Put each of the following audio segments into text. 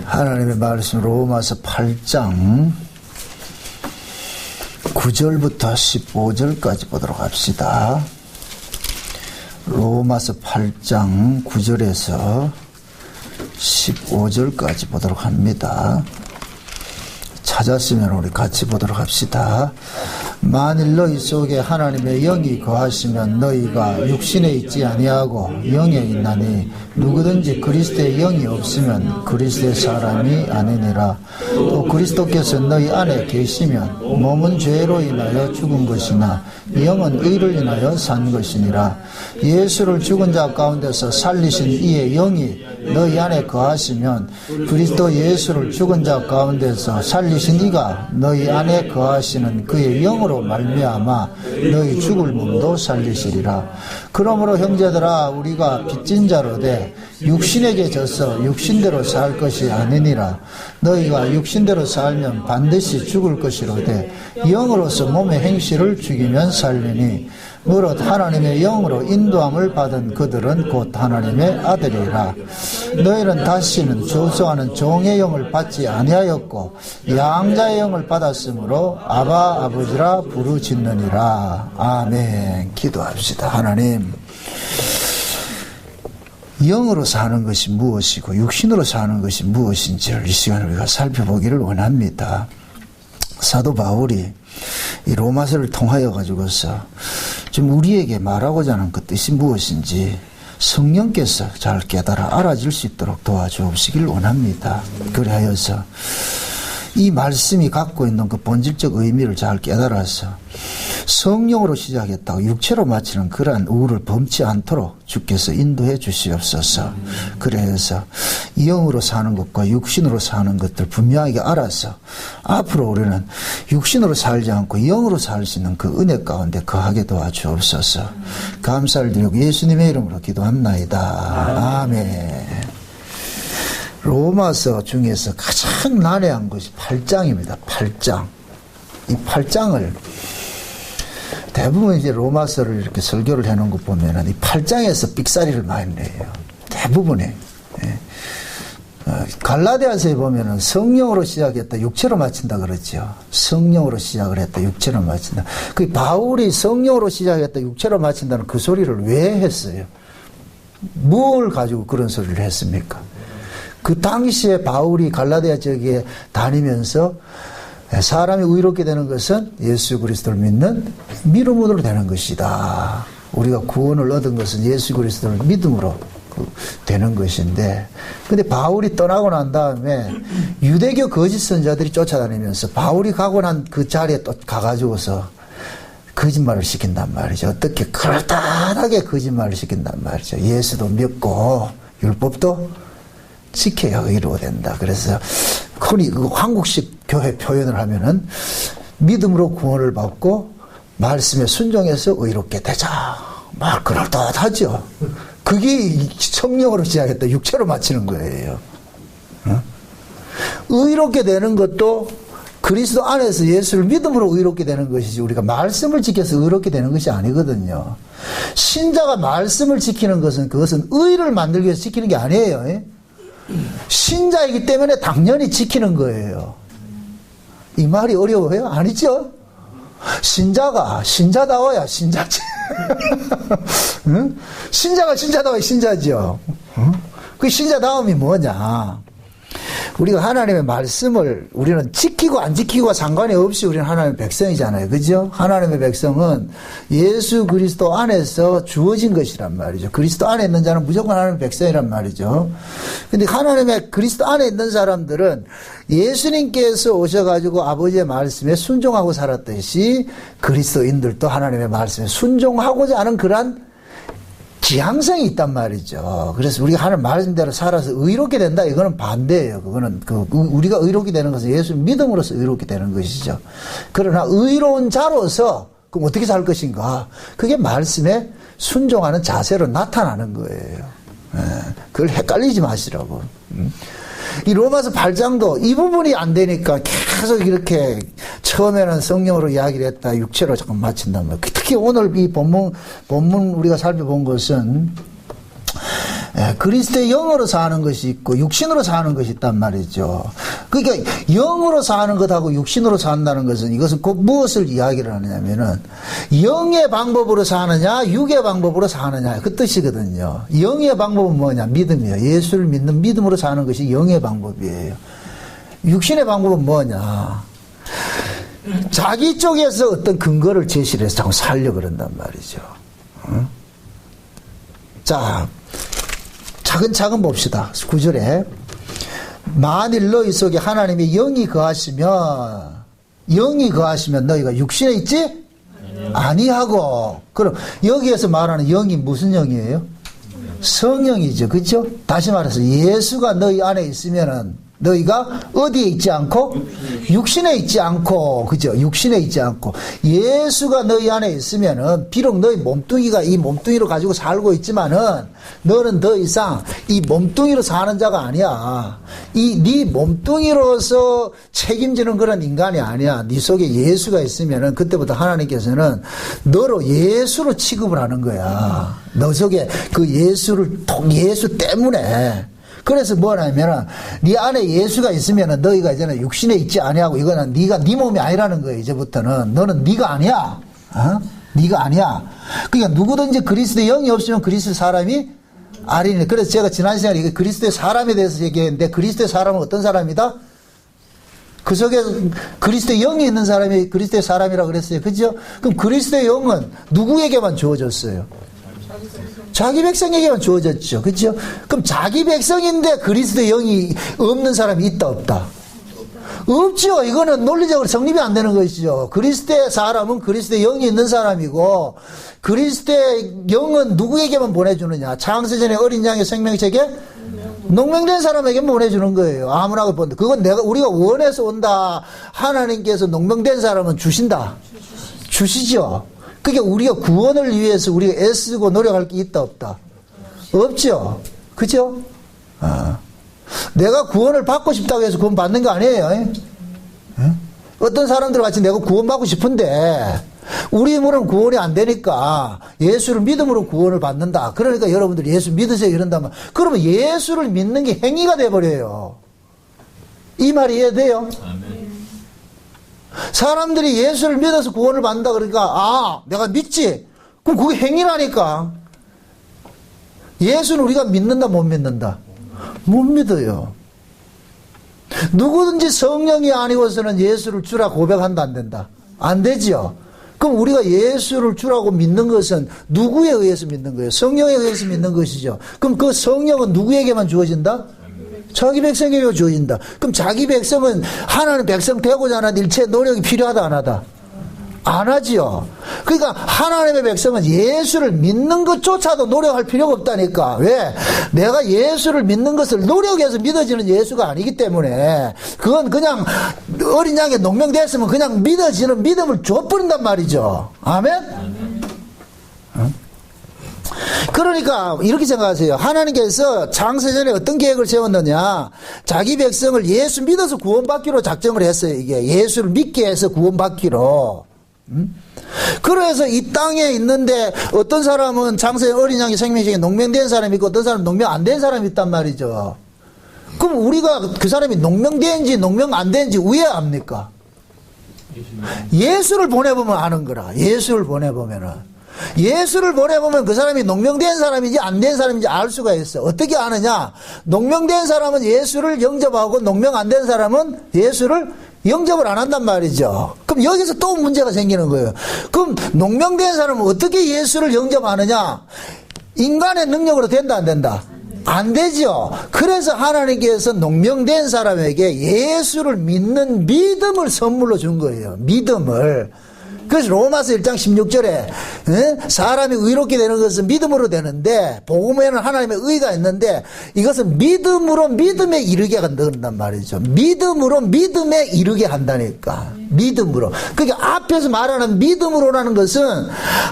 하나님의 말씀 로마서 8장 9절부터 15절까지 보도록 합시다. 로마서 8장 9절에서 15절까지 보도록 합니다. 찾았으면 우리 같이 보도록 합시다. 만일 너희 속에 하나님의 영이 거하시면 너희가 육신에 있지 아니하고 영에 있나니 누구든지 그리스도의 영이 없으면 그리스도의 사람이 아니니라. 또 그리스도께서 너희 안에 계시면 몸은 죄로 인하여 죽은 것이나 영은 의를 인하여 산 것이니라. 예수를 죽은 자 가운데서 살리신 이의 영이 너희 안에 거하시면 그리스도 예수를 죽은 자 가운데서 살리신 이가 너희 안에 거하시는 그의 영으로 말미암아 너희 죽을 몸도 살리시리라. 그러므로 형제들아 우리가 빚진 자로되 육신에게 져서 육신대로 살 것이 아니니라. 너희가 육신대로 살면 반드시 죽을 것이로되 영으로서 몸의 행실을 죽이면 살리니 무릇 하나님의 영으로 인도함을 받은 그들은 곧 하나님의 아들이라. 너희는 다시는 조소하는 종의 영을 받지 아니하였고 양자의 영을 받았으므로 아바 아버지라 부르짖느니라. 아멘. 기도합시다. 하나님, 영으로 사는 것이 무엇이고 육신으로 사는 것이 무엇인지를 이 시간에 우리가 살펴보기를 원합니다. 사도 바울이 이 로마서를 통하여 가지고서 지금 우리에게 말하고자 하는 그 뜻이 무엇인지 성령께서 잘 깨달아 알아질 수 있도록 도와주시길 원합니다. 그리하여서 이 말씀이 갖고 있는 그 본질적 의미를 잘 깨달아서 성령으로 시작했다고 육체로 마치는 그러한 우를 범치 않도록 주께서 인도해 주시옵소서. 그래서 영으로 사는 것과 육신으로 사는 것들 분명하게 알아서 앞으로 우리는 육신으로 살지 않고 영으로 살 수 있는 그 은혜 가운데 거하게 도와주옵소서. 감사를 드리고 예수님의 이름으로 기도합나이다. 아멘. 로마서 중에서 가장 난해한 것이 8장입니다. 8장. 이 8장을 대부분 이제 로마서를 이렇게 설교를 해놓은 것 보면은 이 8장에서 삑사리를 많이 내요. 대부분에. 갈라디아서에 보면은 성령으로 시작했다 육체로 마친다 그러죠. 성령으로 시작을 했다 육체로 마친다. 그 바울이 성령으로 시작했다 육체로 마친다는 그 소리를 왜 했어요? 뭘 가지고 그런 소리를 했습니까? 그 당시에 바울이 갈라디아 지역에 다니면서 사람이 의롭게 되는 것은 예수 그리스도를 믿는 믿음으로 되는 것이다. 우리가 구원을 얻은 것은 예수 그리스도를 믿음으로 되는 것인데, 근데 바울이 떠나고 난 다음에 유대교 거짓 선자들이 쫓아다니면서 바울이 가고 난 그 자리에 또 가가지고서 거짓말을 시킨단 말이죠. 어떻게 그럴듯하게 거짓말을 시킨단 말이죠. 예수도 믿고 율법도 지켜야 의로 된다. 그래서 흔히 한국식 교회 표현을 하면은 믿음으로 구원을 받고 말씀에 순종해서 의롭게 되자. 말 그럴듯하죠. 그게 성령으로 시작했다 육체로 마치는 거예요. 의롭게 되는 것도 그리스도 안에서 예수를 믿음으로 의롭게 되는 것이지 우리가 말씀을 지켜서 의롭게 되는 것이 아니거든요. 신자가 말씀을 지키는 것은 그것은 의를 만들기 위해서 지키는 게 아니에요. 신자이기 때문에 당연히 지키는 거예요. 이 말이 어려워요? 아니죠? 신자가 신자다워야 신자지. 응? 신자가 신자다워야 신자죠. 응? 그 신자다움이 뭐냐? 우리가 하나님의 말씀을 우리는 지키고 안 지키고와 상관이 없이 우리는 하나님의 백성이잖아요. 그죠? 하나님의 백성은 예수 그리스도 안에서 주어진 것이란 말이죠. 그리스도 안에 있는 자는 무조건 하나님의 백성이란 말이죠. 근데 하나님의 그리스도 안에 있는 사람들은 예수님께서 오셔가지고 아버지의 말씀에 순종하고 살았듯이 그리스도인들도 하나님의 말씀에 순종하고자 하는 그러한 지향성이 있단 말이죠. 그래서 우리가 하는 말씀대로 살아서 의롭게 된다. 이거는 반대예요. 그거는 우리가 의롭게 되는 것은 예수 믿음으로써 의롭게 되는 것이죠. 그러나 의로운 자로서 그럼 어떻게 살 것인가? 그게 말씀에 순종하는 자세로 나타나는 거예요. 그걸 헷갈리지 마시라고. 이 로마서 8장도 이 부분이 안 되니까 계속 이렇게 처음에는 성령으로 이야기를 했다 육체로 자꾸 마친단 말이에요. 특히 오늘 이 본문 우리가 살펴본 것은 그리스도의 영으로 사는 것이 있고 육신으로 사는 것이 있단 말이죠. 그러니까 영으로 사는 것하고 육신으로 산다는 것은 이것은 곧 무엇을 이야기를 하느냐면은 영의 방법으로 사느냐 육의 방법으로 사느냐 그 뜻이거든요. 영의 방법은 뭐냐? 믿음이에요. 예수를 믿는 믿음으로 사는 것이 영의 방법이에요. 육신의 방법은 뭐냐? 자기 쪽에서 어떤 근거를 제시를 해서 자꾸 살려고 그런단 말이죠. 자, 차근차근 봅시다. 9절에 만일 너희 속에 하나님의 영이 거하시면 너희가 육신에 있지? 아니하고. 그럼 여기에서 말하는 영이 무슨 영이에요? 성령이죠. 그렇죠? 다시 말해서 예수가 너희 안에 있으면은 너희가 어디에 있지 않고? 육신에 있지 않고, 그죠? 육신에 있지 않고. 예수가 너희 안에 있으면은, 비록 너희 몸뚱이가 이 몸뚱이로 가지고 살고 있지만은, 너는 더 이상 이 몸뚱이로 사는 자가 아니야. 네 몸뚱이로서 책임지는 그런 인간이 아니야. 네 속에 예수가 있으면은, 그때부터 하나님께서는 너로 예수로 취급을 하는 거야. 너 속에 그 예수 때문에. 그래서 뭐냐면은 네 안에 예수가 있으면은 너희가 이제는 육신에 있지 아니하고 이거는 네 몸이 아니라는 거예요. 이제부터는 너는 네가 아니야. 네가 아니야. 그러니까 누구든지 그리스도의 영이 없으면 그리스도 사람이 아니니. 그래서 제가 지난 시간에 그리스도의 사람에 대해서 얘기했는데 그리스도의 사람은 어떤 사람이다? 그 속에 그리스도의 영이 있는 사람이 그리스도의 사람이라고 그랬어요. 그죠? 그럼 그리스도의 영은 누구에게만 주어졌어요? 자기 백성에게만 주어졌죠. 그렇죠? 그럼 자기 백성인데 그리스도의 영이 없는 사람이 있다 없다? 없죠. 이거는 논리적으로 성립이 안 되는 것이죠. 그리스도의 사람은 그리스도의 영이 있는 사람이고 그리스도의 영은 누구에게만 보내주느냐? 창세전에 어린 양의 생명책에 농명된 사람에게 보내주는 거예요. 아무나 본다. 그건 우리가 원해서 온다. 하나님께서 농명된 사람은 주신다. 주시죠. 그게 우리가 구원을 위해서 우리가 애쓰고 노력할 게 있다 없다? 없죠. 그죠? 내가 구원을 받고 싶다고 해서 구원 받는 거 아니에요. 어떤 사람들 같이 내가 구원받고 싶은데 우리 힘으로는 구원이 안 되니까 예수를 믿음으로 구원을 받는다. 그러니까 여러분들 예수 믿으세요 이런다면 그러면 예수를 믿는 게 행위가 돼버려요. 이 말이 이해돼요? 사람들이 예수를 믿어서 구원을 받는다 그러니까 내가 믿지? 그럼 그게 행위라니까. 예수는 우리가 믿는다 못 믿는다? 못 믿어요. 누구든지 성령이 아니고서는 예수를 주라 고백한다 안 된다? 안 되지요. 그럼 우리가 예수를 주라고 믿는 것은 누구에 의해서 믿는 거예요? 성령에 의해서 믿는 것이죠. 그럼 그 성령은 누구에게만 주어진다? 자기 백성에게 주어진다. 그럼 자기 백성은 하나님 백성 되고자 하는 일체 노력이 필요하다 안 하다? 안 하지요. 그러니까 하나님의 백성은 예수를 믿는 것조차도 노력할 필요가 없다니까. 왜? 내가 예수를 믿는 것을 노력해서 믿어지는 예수가 아니기 때문에 그건 그냥 어린 양에 농명됐으면 그냥 믿어지는 믿음을 줘버린단 말이죠. 아멘? 그러니까 이렇게 생각하세요. 하나님께서 창세전에 어떤 계획을 세웠느냐? 자기 백성을 예수 믿어서 구원받기로 작정을 했어요. 이게 예수를 믿게 해서 구원받기로. 그래서 이 땅에 있는데 어떤 사람은 창세전 어린 양의 생명책에 농명된 사람이 있고 어떤 사람은 농명 안 된 사람이 있단 말이죠. 그럼 우리가 그 사람이 농명된지 농명 안 된지 왜 압니까? 예수를 보내보면 아는 거라. 예수를 보내보면 그 사람이 농명된 사람인지 안 된 사람인지 알 수가 있어. 어떻게 아느냐? 농명된 사람은 예수를 영접하고 농명 안 된 사람은 예수를 영접을 안 한단 말이죠. 그럼 여기서 또 문제가 생기는 거예요. 그럼 농명된 사람은 어떻게 예수를 영접하느냐? 인간의 능력으로 된다 안 된다? 안 되죠. 그래서 하나님께서 농명된 사람에게 예수를 믿는 믿음을 선물로 준 거예요. 믿음을. 그래서 로마서 1장 16절에 사람이 의롭게 되는 것은 믿음으로 되는데 복음에는 하나님의 의가 있는데 이것은 믿음으로 믿음에 이르게 한다는 말이죠. 믿음으로 믿음에 이르게 한다니까. 믿음으로. 그러니까 앞에서 말하는 믿음으로라는 것은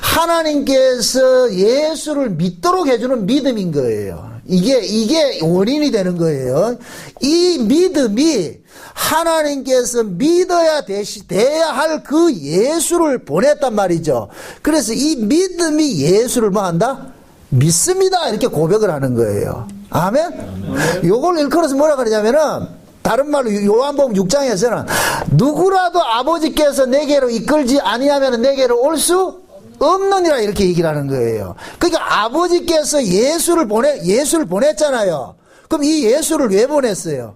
하나님께서 예수를 믿도록 해주는 믿음인 거예요. 이게 원인이 되는 거예요. 이 믿음이 하나님께서 믿어야 돼야 할 그 예수를 보냈단 말이죠. 그래서 이 믿음이 예수를 뭐 한다? 믿습니다. 이렇게 고백을 하는 거예요. 아멘? 요걸 일컬어서 뭐라 그러냐면은, 다른 말로 요한복음 6장에서는 누구라도 아버지께서 내게로 이끌지 아니하면 내게로 올 수 없느니라 이렇게 얘기를 하는 거예요. 그러니까 아버지께서 예수를 보냈잖아요. 그럼 이 예수를 왜 보냈어요?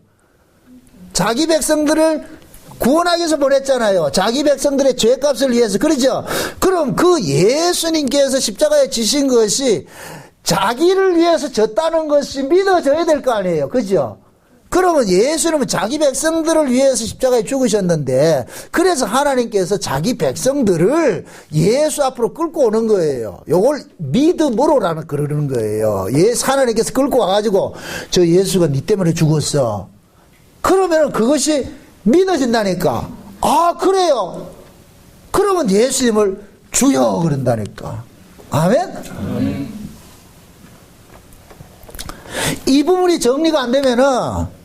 자기 백성들을 구원하기 위해서 보냈잖아요. 자기 백성들의 죄값을 위해서. 그렇죠? 그럼 그 예수님께서 십자가에 지신 것이 자기를 위해서 졌다는 것이 믿어져야 될 거 아니에요. 그죠? 그러면 예수님은 자기 백성들을 위해서 십자가에 죽으셨는데, 그래서 하나님께서 자기 백성들을 예수 앞으로 끌고 오는 거예요. 요걸 믿음으로라는 그러는 거예요. 하나님께서 끌고 와가지고 저 예수가 네 때문에 죽었어. 그러면 그것이 믿어진다니까. 아, 그래요? 그러면 예수님을 주여 그런다니까. 아멘? 이 부분이 정리가 안 되면은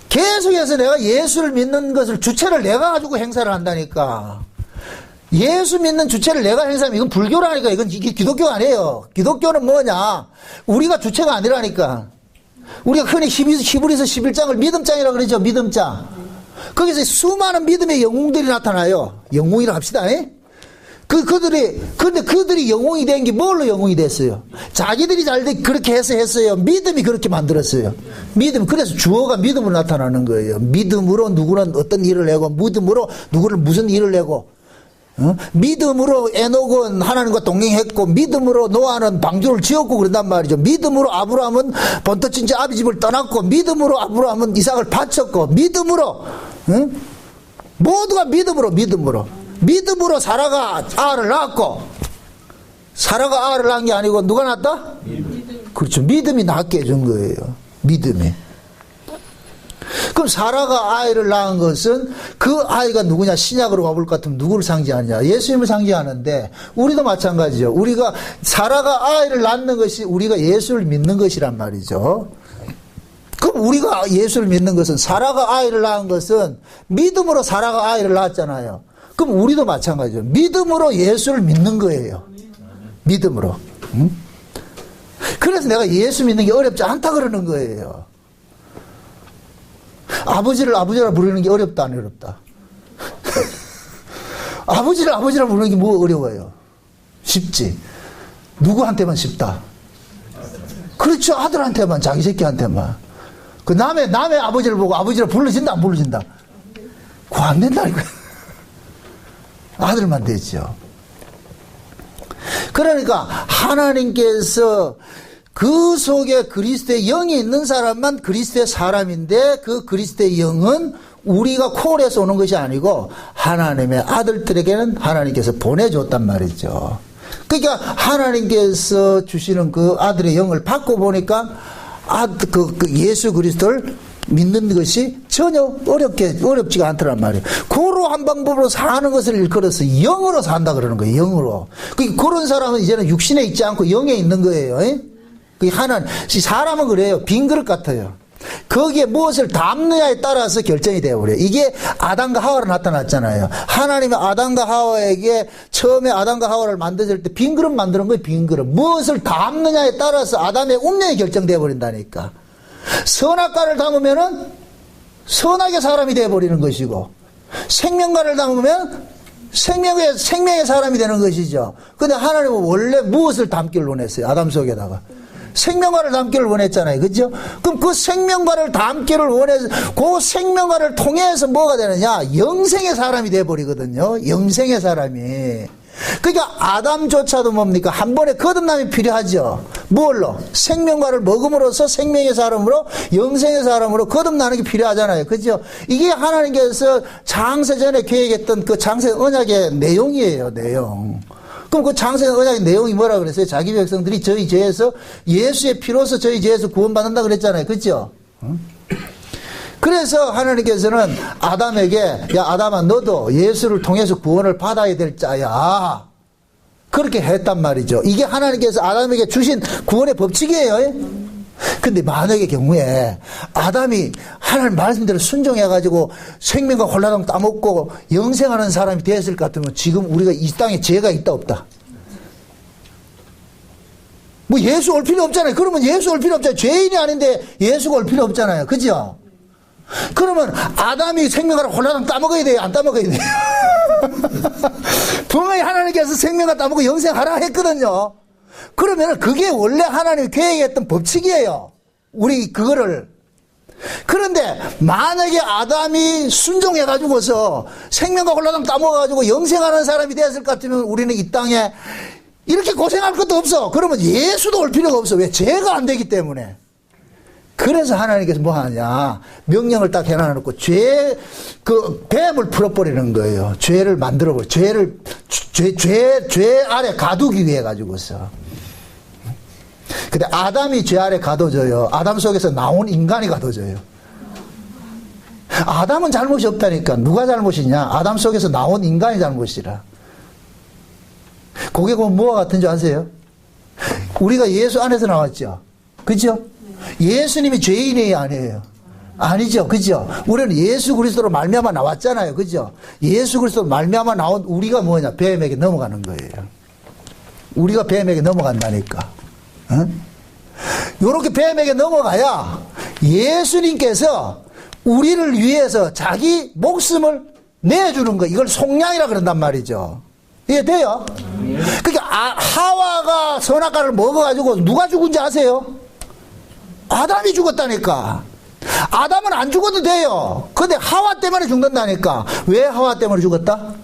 계속해서 내가 예수를 믿는 것을 주체를 내가 가지고 행사를 한다니까. 예수 믿는 주체를 내가 행사하면 이건 불교라니까. 이게 기독교 아니에요. 기독교는 뭐냐? 우리가 주체가 아니라니까. 우리가 흔히 히브리서 11장을 믿음장이라고 그러죠. 믿음장. 거기서 수많은 믿음의 영웅들이 나타나요. 영웅이라 합시다. 근데 그들이 영웅이 된 게 뭘로 영웅이 됐어요? 자기들이 그렇게 해서 했어요. 믿음이 그렇게 만들었어요. 믿음. 그래서 주어가 믿음으로 나타나는 거예요. 믿음으로 누구는 어떤 일을 내고, 믿음으로 누구는 무슨 일을 내고, 믿음으로 에녹은 하나님과 동행했고, 믿음으로 노아는 방주를 지었고 그런단 말이죠. 믿음으로 아브라함은 본토 친지 아비 집을 떠났고, 믿음으로 아브라함은 이삭을 바쳤고, 믿음으로, 모두가 믿음으로 사라가 아를 낳았고, 사라가 아를 낳은 게 아니고 누가 낳았다? 그렇죠. 믿음이 낳게 해준 거예요. 믿음이. 그럼 사라가 아이를 낳은 것은 그 아이가 누구냐? 신약으로 와볼 것 같으면 누구를 상징하느냐? 예수님을 상징하는데, 우리도 마찬가지죠. 우리가 사라가 아이를 낳는 것이 우리가 예수를 믿는 것이란 말이죠. 그럼 우리가 예수를 믿는 것은, 사라가 아이를 낳은 것은 믿음으로 사라가 아이를 낳았잖아요. 그럼 우리도 마찬가지죠. 믿음으로 예수를 믿는 거예요. 믿음으로. 그래서 내가 예수 믿는 게 어렵지 않다 그러는 거예요. 아버지라 부르는 게 어렵다 안 어렵다? 아버지라 부르는 게 뭐 어려워요? 쉽지. 누구한테만 쉽다. 그렇죠. 아들한테만, 자기 새끼한테만. 그 남의 아버지를 보고 아버지라 불러진다 안 불러진다? 그거 안 된다니까. 아들만 되죠. 그러니까 하나님께서 그 속에 그리스도의 영이 있는 사람만 그리스도의 사람인데, 그 그리스도의 영은 우리가 콜해서 오는 것이 아니고 하나님의 아들들에게는 하나님께서 보내줬단 말이죠. 그러니까 하나님께서 주시는 그 아들의 영을 받고 보니까 그 예수 그리스도를 믿는 것이 전혀 어렵지가 않더란 말이에요. 고로 한 방법으로 사는 것을 일컬어서 영으로 산다 그러는 거예요. 영으로. 그런 사람은 이제는 육신에 있지 않고 영에 있는 거예요. 사람은 그래요. 빈 그릇 같아요. 거기에 무엇을 담느냐에 따라서 결정이 되어버려요. 이게 아담과 하와로 나타났잖아요. 하나님의 아담과 하와에게 처음에 아담과 하와를 만드실 때 빈 그릇 만드는 거예요. 빈 그릇. 무엇을 담느냐에 따라서 아담의 운명이 결정되어 버린다니까. 선악과를 담으면은 선악의 사람이 되어버리는 것이고, 생명과를 담으면 생명의 사람이 되는 것이죠. 근데 하나님은 원래 무엇을 담기를 원했어요? 아담 속에다가 생명과를 담기를 원했잖아요. 그죠? 그럼 그 생명과를 담기를 원해서 그 생명과를 통해서 뭐가 되느냐? 영생의 사람이 되어버리거든요. 영생의 사람이. 그러니까 아담조차도 뭡니까? 한 번에 거듭남이 필요하죠. 뭘로? 생명과를 먹음으로써 생명의 사람으로, 영생의 사람으로 거듭나는 게 필요하잖아요. 그죠? 이게 하나님께서 창세전에 계획했던 그 창세 언약의 내용이에요. 내용. 그럼 그 창세 언약의 내용이 뭐라 그랬어요? 자기 백성들이 저희 죄에서, 예수의 피로서 저희 죄에서 구원받는다 그랬잖아요. 그죠? 그래서 하나님께서는 아담에게, 야 아담아, 너도 예수를 통해서 구원을 받아야 될 자야, 그렇게 했단 말이죠. 이게 하나님께서 아담에게 주신 구원의 법칙이에요. 근데 만약의 경우에 아담이 하나님 말씀대로 순종해가지고 생명과 홀라당 따먹고 영생하는 사람이 되었을 것 같으면 지금 우리가 이 땅에 죄가 있다 없다? 뭐 예수 올 필요 없잖아요. 그러면 예수 올 필요 없잖아요. 죄인이 아닌데 예수가 올 필요 없잖아요. 그죠? 그러면 아담이 생명을 홀라당 따먹어야 돼요? 안 따먹어야 돼요? 분명히 하나님께서 생명을 따먹고 영생하라 했거든요. 그러면 그게 원래 하나님이 계획했던 법칙이에요. 우리 그거를. 그런데 만약에 아담이 순종해가지고서 생명과 홀라당 따먹어가지고 영생하는 사람이 되었을 것 같으면 우리는 이 땅에 이렇게 고생할 것도 없어. 그러면 예수도 올 필요가 없어. 왜? 죄가 안 되기 때문에. 그래서 하나님께서 뭐 하냐. 명령을 딱 해놔놓고 뱀을 풀어버리는 거예요. 죄를 만들어버려. 죄 아래 가두기 위해 가지고서. 근데 아담이 죄 아래 가둬져요. 아담 속에서 나온 인간이 가둬져요. 아담은 잘못이 없다니까. 누가 잘못이냐? 아담 속에서 나온 인간이 잘못이라. 그게 뭐와 같은 줄 아세요? 우리가 예수 안에서 나왔죠. 그죠? 예수님이 죄인이 아니에요. 아니죠. 그죠? 우리는 예수 그리스도로 말미암아 나왔잖아요. 그죠? 예수 그리스도로 말미암아 나온 우리가 뭐냐? 뱀에게 넘어가는 거예요. 우리가 뱀에게 넘어간다니까. 응? 요렇게 뱀에게 넘어가야 예수님께서 우리를 위해서 자기 목숨을 내주는 거. 이걸 속량이라 그런단 말이죠. 이해돼요? 그러니까 하와가 선악과를 먹어가지고 누가 죽은지 아세요? 아담이 죽었다니까. 아담은 안 죽어도 돼요. 근데 하와 때문에 죽는다니까. 왜 하와 때문에 죽었다?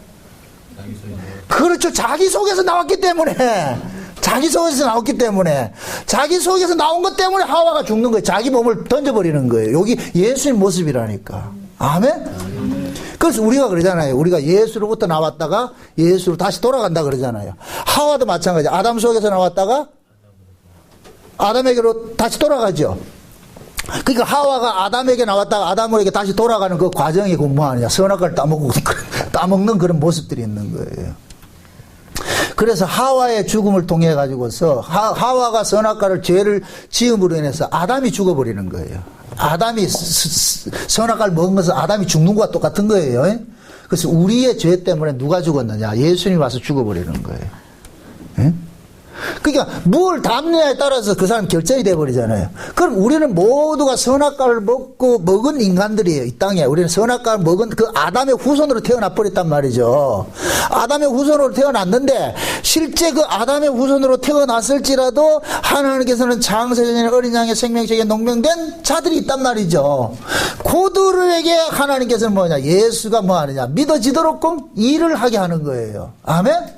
그렇죠. 자기 속에서 나왔기 때문에. 자기 속에서 나왔기 때문에. 자기 속에서 나온 것 때문에 하와가 죽는 거예요. 자기 몸을 던져버리는 거예요. 여기 예수님 모습이라니까. 아멘? 그래서 우리가 그러잖아요. 우리가 예수로부터 나왔다가 예수로 다시 돌아간다 그러잖아요. 하와도 마찬가지야. 아담 속에서 나왔다가 아담에게로 다시 돌아가죠. 그러니까 하와가 아담에게 나왔다가 아담에게 다시 돌아가는 그 과정이 뭐하느냐. 선악과를 따먹는 그런 모습들이 있는 거예요. 그래서 하와의 죽음을 통해 가지고서 하와가 선악과를 죄를 지음으로 인해서 아담이 죽어버리는 거예요. 아담이 선악과를 먹은 것은 아담이 죽는 것과 똑같은 거예요. 그래서 우리의 죄 때문에 누가 죽었느냐. 예수님이 와서 죽어버리는 거예요. 그러니까 뭘 담느냐에 따라서 그 사람 결정이 돼버리잖아요. 그럼 우리는 모두가 선악과를 먹은 인간들이에요. 이 땅에. 우리는 선악과를 먹은 그 아담의 후손으로 태어나 버렸단 말이죠. 아담의 후손으로 태어났는데 실제 그 아담의 후손으로 태어났을지라도 하나님께서는 창세전에 어린 양의 생명책에 농명된 자들이 있단 말이죠. 그들에게 하나님께서는 뭐냐. 예수가 뭐 하느냐. 믿어지도록 일을 하게 하는 거예요. 아멘?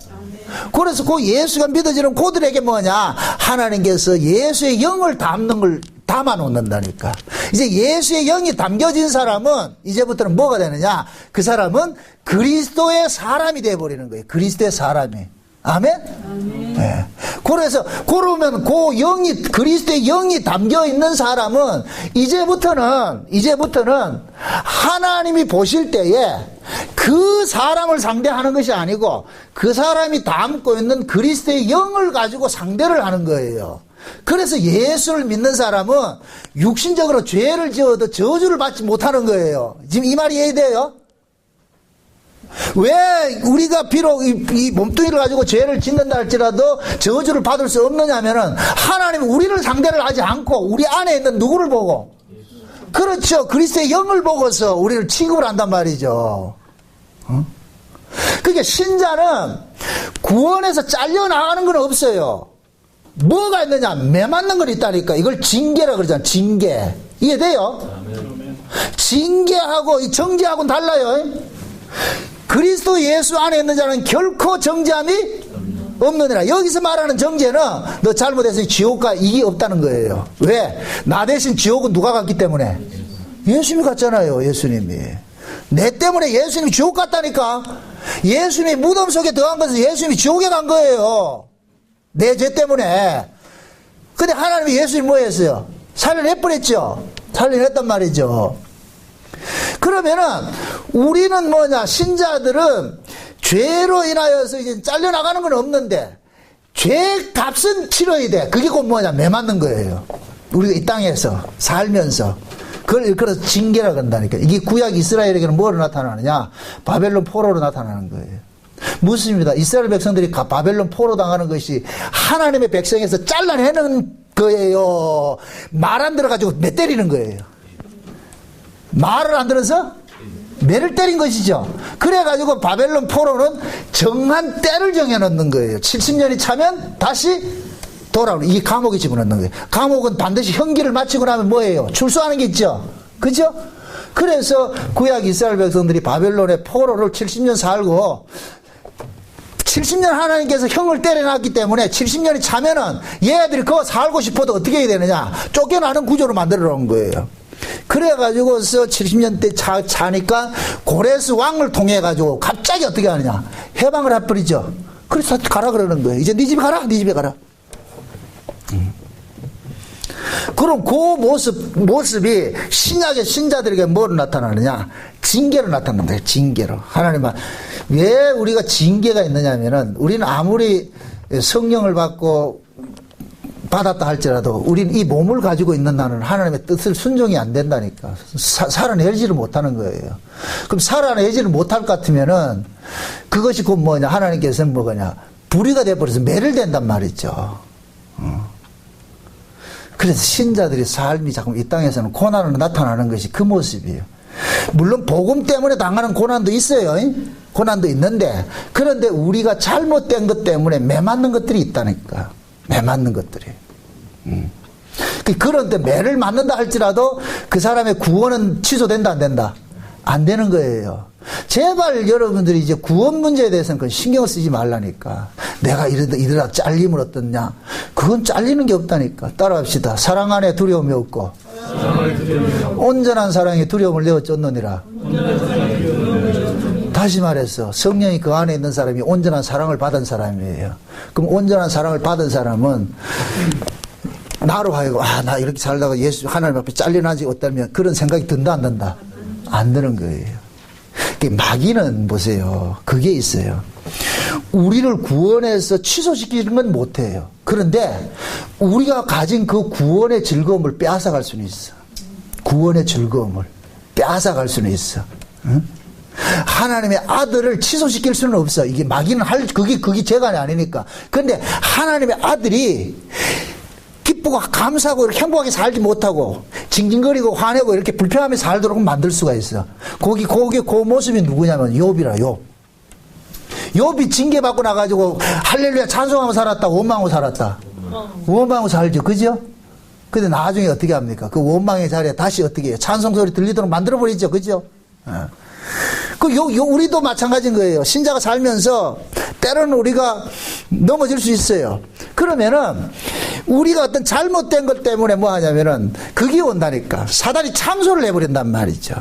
그래서 그 예수가 믿어지는 그들에게 뭐냐. 하나님께서 예수의 영을 담는 걸 담아 놓는다니까. 이제 예수의 영이 담겨진 사람은 이제부터는 뭐가 되느냐. 그 사람은 그리스도의 사람이 되어버리는 거예요. 그리스도의 사람이. 아멘? 아멘. 네. 그래서 그러면 그 영이 그리스도의 영이 담겨 있는 사람은 이제부터는 하나님이 보실 때에 그 사람을 상대하는 것이 아니고 그 사람이 담고 있는 그리스도의 영을 가지고 상대를 하는 거예요. 그래서 예수를 믿는 사람은 육신적으로 죄를 지어도 저주를 받지 못하는 거예요. 지금 이 말이 이해돼요? 왜 우리가 비록 이 몸뚱이를 가지고 죄를 짓는다 할지라도 저주를 받을 수 없느냐면은 하나님은 우리를 상대를 하지 않고 우리 안에 있는 누구를 보고, 그렇죠, 그리스도의 영을 보고서 우리를 취급을 한단 말이죠. 그러니까 신자는 구원에서 잘려나가는 건 없어요. 뭐가 있느냐? 매맞는 건 있다니까. 이걸 징계라 그러잖아. 징계. 이해돼요? 징계하고 이 정죄하고는 달라요. 그리스도 예수 안에 있는 자는 결코 정죄함이 없느니라. 여기서 말하는 정죄는 너 잘못했으니 지옥 가 이게 없다는 거예요. 왜? 나 대신 지옥은 누가 갔기 때문에? 예수님이 갔잖아요. 예수님이. 내 때문에 예수님이 지옥 갔다니까. 예수님이 무덤 속에 들어간 것은 예수님이 지옥에 간 거예요. 내 죄 때문에. 근데 하나님이 예수님 뭐 했어요? 살려내버렸죠. 살려냈단 말이죠. 그러면은 우리는 뭐냐, 신자들은 죄로 인하여서 이제 잘려나가는 건 없는데 죄 값은 치러야 돼. 그게 곧 뭐냐, 매맞는 거예요. 우리가 이 땅에서 살면서 그걸 일컬어서 징계라고 한다니까. 이게 구약 이스라엘에게는 뭐로 나타나느냐? 바벨론 포로로 나타나는 거예요. 묻습니다. 이스라엘 백성들이 바벨론 포로 당하는 것이 하나님의 백성에서 잘라내는 거예요. 말 안 들어가지고 매 때리는 거예요. 말을 안 들어서 매를 때린 것이죠. 그래가지고 바벨론 포로는 정한 때를 정해놓는 거예요. 70년이 차면 다시 돌아오는, 이 감옥에 집어넣는 거예요. 감옥은 반드시 형기를 마치고 나면 뭐예요? 출소하는 게 있죠. 그죠? 그래서 구약 이스라엘 백성들이 바벨론의 포로를 70년 살고 70년 하나님께서 형을 때려놨기 때문에 70년이 차면은 얘들이 그거 살고 싶어도 어떻게 해야 되느냐? 쫓겨나는 구조로 만들어 놓은 거예요. 그래가지고서 70년 때 차니까 고레스 왕을 통해가지고 갑자기 어떻게 하느냐? 해방을 해버리죠. 그래서 가라 그러는 거예요. 이제 네 집에 가라, 네 집에 가라. 그럼 그 모습이 신약의 신자들에게 뭐로 나타나느냐? 징계로 나타나는 거예요. 징계로. 하나님은 왜 우리가 징계가 있느냐면은 우리는 아무리 성령을 받았다 할지라도 우리는 이 몸을 가지고 있는 나는 하나님의 뜻을 순종이 안 된다니까. 살아내지를 못하는 거예요. 그럼 살아내지를 못할 것 같으면은 그것이 곧 뭐냐? 하나님께서는 뭐냐? 불의가 돼버려서 매를 된단 말이죠. 그래서 신자들의 삶이 자꾸 이 땅에서는 고난으로 나타나는 것이 그 모습이에요. 물론 복음 때문에 당하는 고난도 있어요. 고난도 있는데, 그런데 우리가 잘못된 것 때문에 매맞는 것들이 있다니까. 매맞는 것들이. 그런데 매를 맞는다 할지라도 그 사람의 구원은 취소된다 안 된다? 안 되는 거예요. 제발 여러분들이 이제 구원 문제에 대해서는 그건 신경을 쓰지 말라니까. 내가 이러다 잘리면 어떻냐? 그건 잘리는 게 없다니까. 따라합시다. 사랑 안에 두려움이 없고 온전한 사랑에 두려움을 내어 쫓느니라. 다시 말해서 성령이 그 안에 있는 사람이 온전한 사랑을 받은 사람이에요. 그럼 온전한 사랑을 받은 사람은 나로 하여금 나 이렇게 살다가 예수 하나님 앞에 잘려나지 어떠면 그런 생각이 든다 안 든다? 안 드는 거예요. 마귀는 보세요. 그게 있어요. 우리를 구원해서 취소시키는 건 못해요. 그런데 우리가 가진 그 구원의 즐거움을 빼앗아갈 수는 있어. 구원의 즐거움을 빼앗아갈 수는 있어. 응? 하나님의 아들을 취소시킬 수는 없어. 이게 마귀는 그게 재간이 아니니까. 그런데 하나님의 아들이 기쁘고 감사하고 이렇게 행복하게 살지 못하고 징징거리고 화내고 이렇게 불평하며 살도록 만들 수가 있어. 그 모습이 누구냐면 욥이라. 욥이 징계받고 나가지고 할렐루야 찬송하고 살았다, 원망하고 살았다. 원망하고 살죠. 그죠? 근데 나중에 어떻게 합니까? 그 원망의 자리에 다시 어떻게 해요? 찬송 소리 들리도록 만들어버리죠. 그죠? 우리도 마찬가지인 거예요. 신자가 살면서 때로는 우리가 넘어질 수 있어요. 그러면은 우리가 어떤 잘못된 것 때문에 뭐 하냐면은 그게 온다니까. 사단이 참소를 해버린단 말이죠.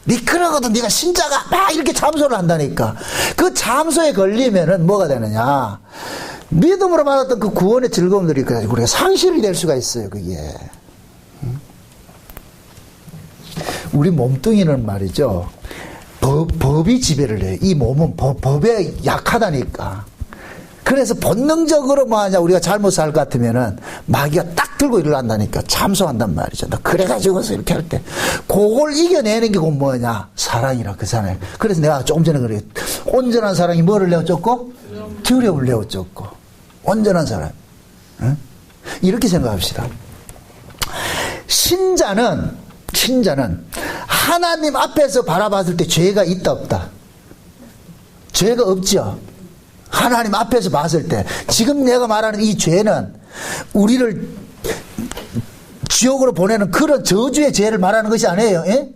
네 그러거든. 네가 신자가 막 이렇게 참소를 한다니까. 그 참소에 걸리면은 뭐가 되느냐? 믿음으로 받았던 그 구원의 즐거움들이 우리가 상실이 될 수가 있어요. 그게. 우리 몸뚱이는 말이죠. 법이 지배를 해요. 이 몸은 법에 약하다니까. 그래서 본능적으로 뭐 하냐, 우리가 잘못 살 것 같으면은 마귀가 딱 들고 일어난다니까. 참소한단 말이죠. 너 그래가지고서 이렇게 할 때. 그걸 이겨내는 게 뭐냐? 사랑이라, 그 사랑. 그래서 내가 조금 전에 그래요. 온전한 사랑이 뭐를 내어줬고? 두려움을 내어줬고. 온전한 사랑. 응? 이렇게 생각합시다. 신자는 하나님 앞에서 바라봤을 때 죄가 있다 없다? 죄가 없죠. 하나님 앞에서 봤을 때 지금 내가 말하는 이 죄는 우리를 지옥으로 보내는 그런 저주의 죄를 말하는 것이 아니에요. 예?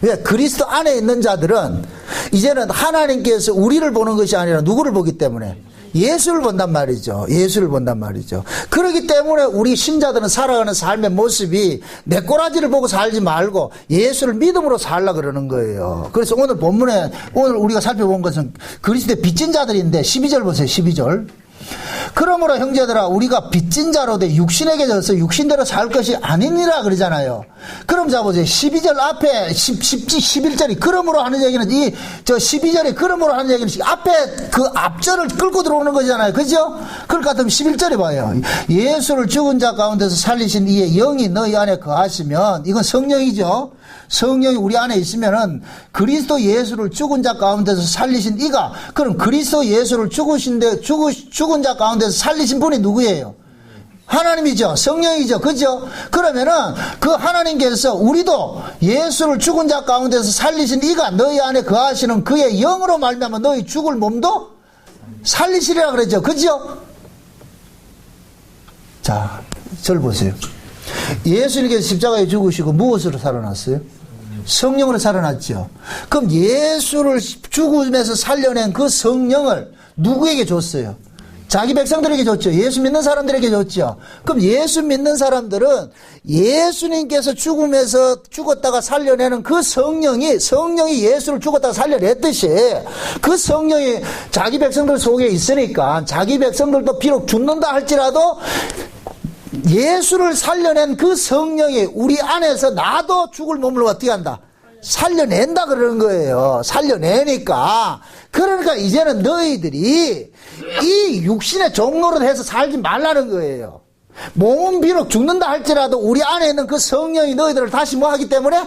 왜? 그리스도 안에 있는 자들은 이제는 하나님께서 우리를 보는 것이 아니라 누구를 보기 때문에 예수를 본단 말이죠. 예수를 본단 말이죠. 그렇기 때문에 우리 신자들은 살아가는 삶의 모습이 내 꼬라지를 보고 살지 말고 예수를 믿음으로 살라 그러는 거예요. 그래서 오늘 본문에 오늘 우리가 살펴본 것은 그리스도의 빚진 자들인데 12절 보세요. 12절. 그러므로 형제들아 우리가 빚진 자로 돼 육신에게 져서 육신대로 살 것이 아니니라 그러잖아요. 그럼 자 보세요. 12절 앞에 11절이 그러므로 하는 얘기는 저 12절에 그러므로 하는 얘기는 앞에 그 앞절을 끌고 들어오는 거잖아요. 그죠? 그럴 것 같으면 11절에 봐요. 예수를 죽은 자 가운데서 살리신 이의 영이 너희 안에 거하시면 이건 성령이죠. 성령이 우리 안에 있으면은 그리스도 예수를 죽은 자 가운데서 살리신 이가, 그럼 그리스도 예수를 죽은 자 가운데서 살리신 분이 누구예요? 하나님이죠. 성령이죠. 그죠? 그러면은 그 하나님께서 우리도 예수를 죽은 자 가운데서 살리신 이가 너희 안에 거하시는 그의 영으로 말미암아 너희 죽을 몸도 살리시리라 그랬죠. 그죠? 자, 저를 보세요. 예수님께서 십자가에 죽으시고 무엇으로 살아났어요? 성령으로 살아났죠. 그럼 예수를 죽음에서 살려낸 그 성령을 누구에게 줬어요? 자기 백성들에게 줬죠. 예수 믿는 사람들에게 줬죠. 그럼 예수 믿는 사람들은 예수님께서 죽음에서 죽었다가 살려내는 그 성령이 예수를 죽었다가 살려냈듯이 그 성령이 자기 백성들 속에 있으니까 자기 백성들도 비록 죽는다 할지라도 예수를 살려낸 그 성령이 우리 안에서 나도 죽을 몸을 어떻게 한다? 살려낸다 그러는 거예요. 살려내니까. 그러니까 이제는 너희들이 이 육신의 종로로 해서 살지 말라는 거예요. 몸은 비록 죽는다 할지라도 우리 안에 있는 그 성령이 너희들을 다시 뭐 하기 때문에?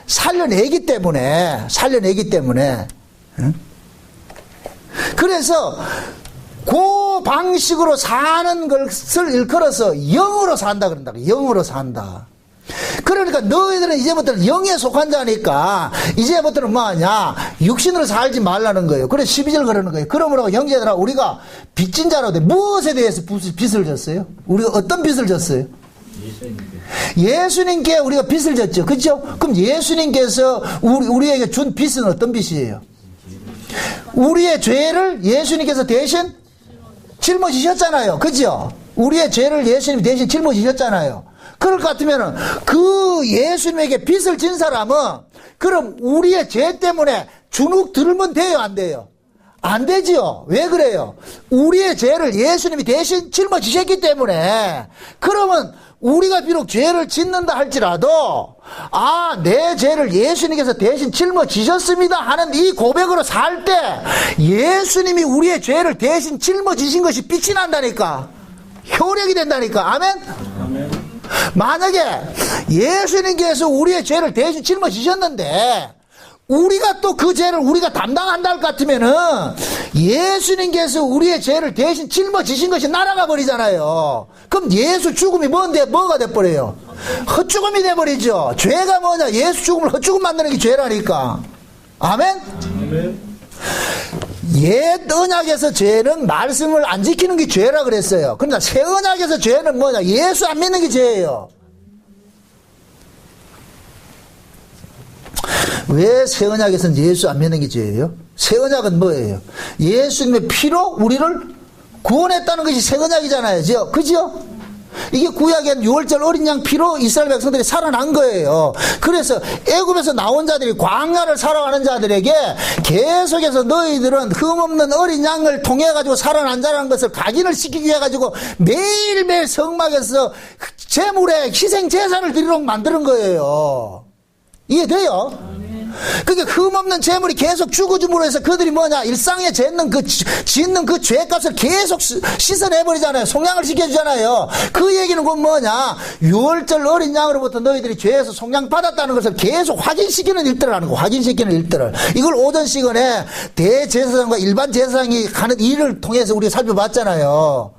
살려내기 때문에. 응? 그래서 그 방식으로 사는 것을 일컬어서 영으로 산다 그런다. 영으로 산다. 그러니까 너희들은 이제부터는 영에 속한 자니까 이제부터는 뭐하냐? 육신으로 살지 말라는 거예요. 그래서 12절 그러는 거예요. 그러므로 형제들아 우리가 빚진 자로 돼. 무엇에 대해서 빚을 졌어요? 우리가 어떤 빚을 졌어요? 예수님께 우리가 빚을 졌죠. 그렇죠? 그럼 예수님께서 우리에게 준 빚은 어떤 빚이에요? 우리의 죄를 예수님께서 대신 짊어지셨잖아요. 그죠? 우리의 죄를 예수님이 대신 짊어지셨잖아요. 그럴 것 같으면은 그 예수님에게 빚을 진 사람은 그럼 우리의 죄 때문에 주눅 들면 돼요, 안 돼요? 안 되지요. 왜 그래요? 우리의 죄를 예수님이 대신 짊어지셨기 때문에. 그러면 우리가 비록 죄를 짓는다 할지라도 내 죄를 예수님께서 대신 짊어지셨습니다 하는 이 고백으로 살 때 예수님이 우리의 죄를 대신 짊어지신 것이 빛이 난다니까. 효력이 된다니까. 아멘? 아멘. 만약에 예수님께서 우리의 죄를 대신 짊어지셨는데 우리가 또 그 죄를 우리가 담당한다 할 것 같으면은 예수님께서 우리의 죄를 대신 짊어지신 것이 날아가 버리잖아요. 그럼 예수 죽음이 뭐가 돼버려요? 헛죽음이 돼버리죠. 죄가 뭐냐? 예수 죽음을 헛죽음 만드는 게 죄라니까. 아멘? 아멘. 옛 언약에서 죄는 말씀을 안 지키는 게 죄라 그랬어요. 그러니까 새 언약에서 죄는 뭐냐? 예수 안 믿는 게 죄예요. 왜 새 언약에서는 예수 안 믿는 게 죄예요? 새 언약은 뭐예요? 예수님의 피로 우리를 구원했다는 것이 새 언약이잖아요. 그죠? 이게 구약엔 6월절 어린 양 피로 이스라엘 백성들이 살아난 거예요. 그래서 애굽에서 나온 자들이 광야를 살아가는 자들에게 계속해서 너희들은 흠없는 어린 양을 통해 가지고 살아난 자라는 것을 각인을 시키기 위해 가지고 매일매일 성막에서 제물에 희생 제사를 드리도록 만드는 거예요. 이해돼요? 그러니까 흠없는 재물이 계속 죽어줌으로 해서 그들이 뭐냐? 일상에 짓는 그 죄값을 계속 씻어내버리잖아요. 속량을 시켜주잖아요. 그 얘기는 곧 뭐냐? 6월절 어린 양으로부터 너희들이 죄에서 속량 받았다는 것을 계속 확인시키는 일들을 하는 거. 확인시키는 일들을. 이걸 오전 시간에 대제사장과 일반 제사장이 하는 일을 통해서 우리가 살펴봤잖아요.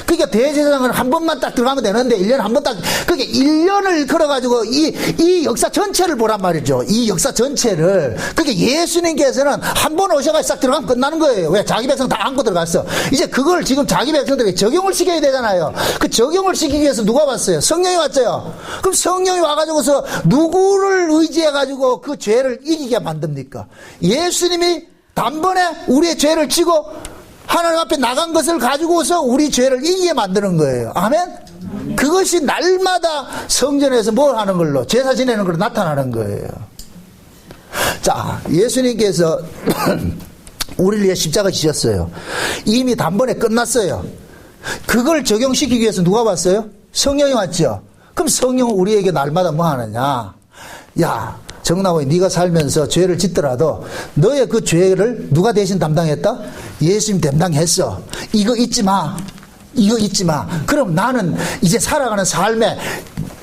그러니까 대제사장은 한 번만 딱 들어가면 되는데 1년에 한 번 딱, 그러니까 1년을 걸어가지고 이 역사 전체를 보란 말이죠. 이 역사 전체를. 그러니까 예수님께서는 한 번 오셔가지고 싹 들어가면 끝나는 거예요. 왜? 자기 백성 다 안고 들어갔어. 이제 그걸 지금 자기 백성들에게 적용을 시켜야 되잖아요. 그 적용을 시키기 위해서 누가 왔어요? 성령이 왔죠. 그럼 성령이 와가지고서 누구를 의지해가지고 그 죄를 이기게 만듭니까? 예수님이 단번에 우리의 죄를 지고 하나님 앞에 나간 것을 가지고서 우리 죄를 이기게 만드는 거예요. 아멘? 그것이 날마다 성전에서 뭘 하는 걸로, 제사 지내는 걸로 나타나는 거예요. 자, 예수님께서 우리를 위해 십자가 지셨어요. 이미 단번에 끝났어요. 그걸 적용시키기 위해서 누가 왔어요? 성령이 왔죠. 그럼 성령은 우리에게 날마다 뭐 하느냐? 야, 정나오이 네가 살면서 죄를 짓더라도 너의 그 죄를 누가 대신 담당했다? 예수님 담당했어. 이거 잊지 마. 이거 잊지 마. 그럼 나는 이제 살아가는 삶에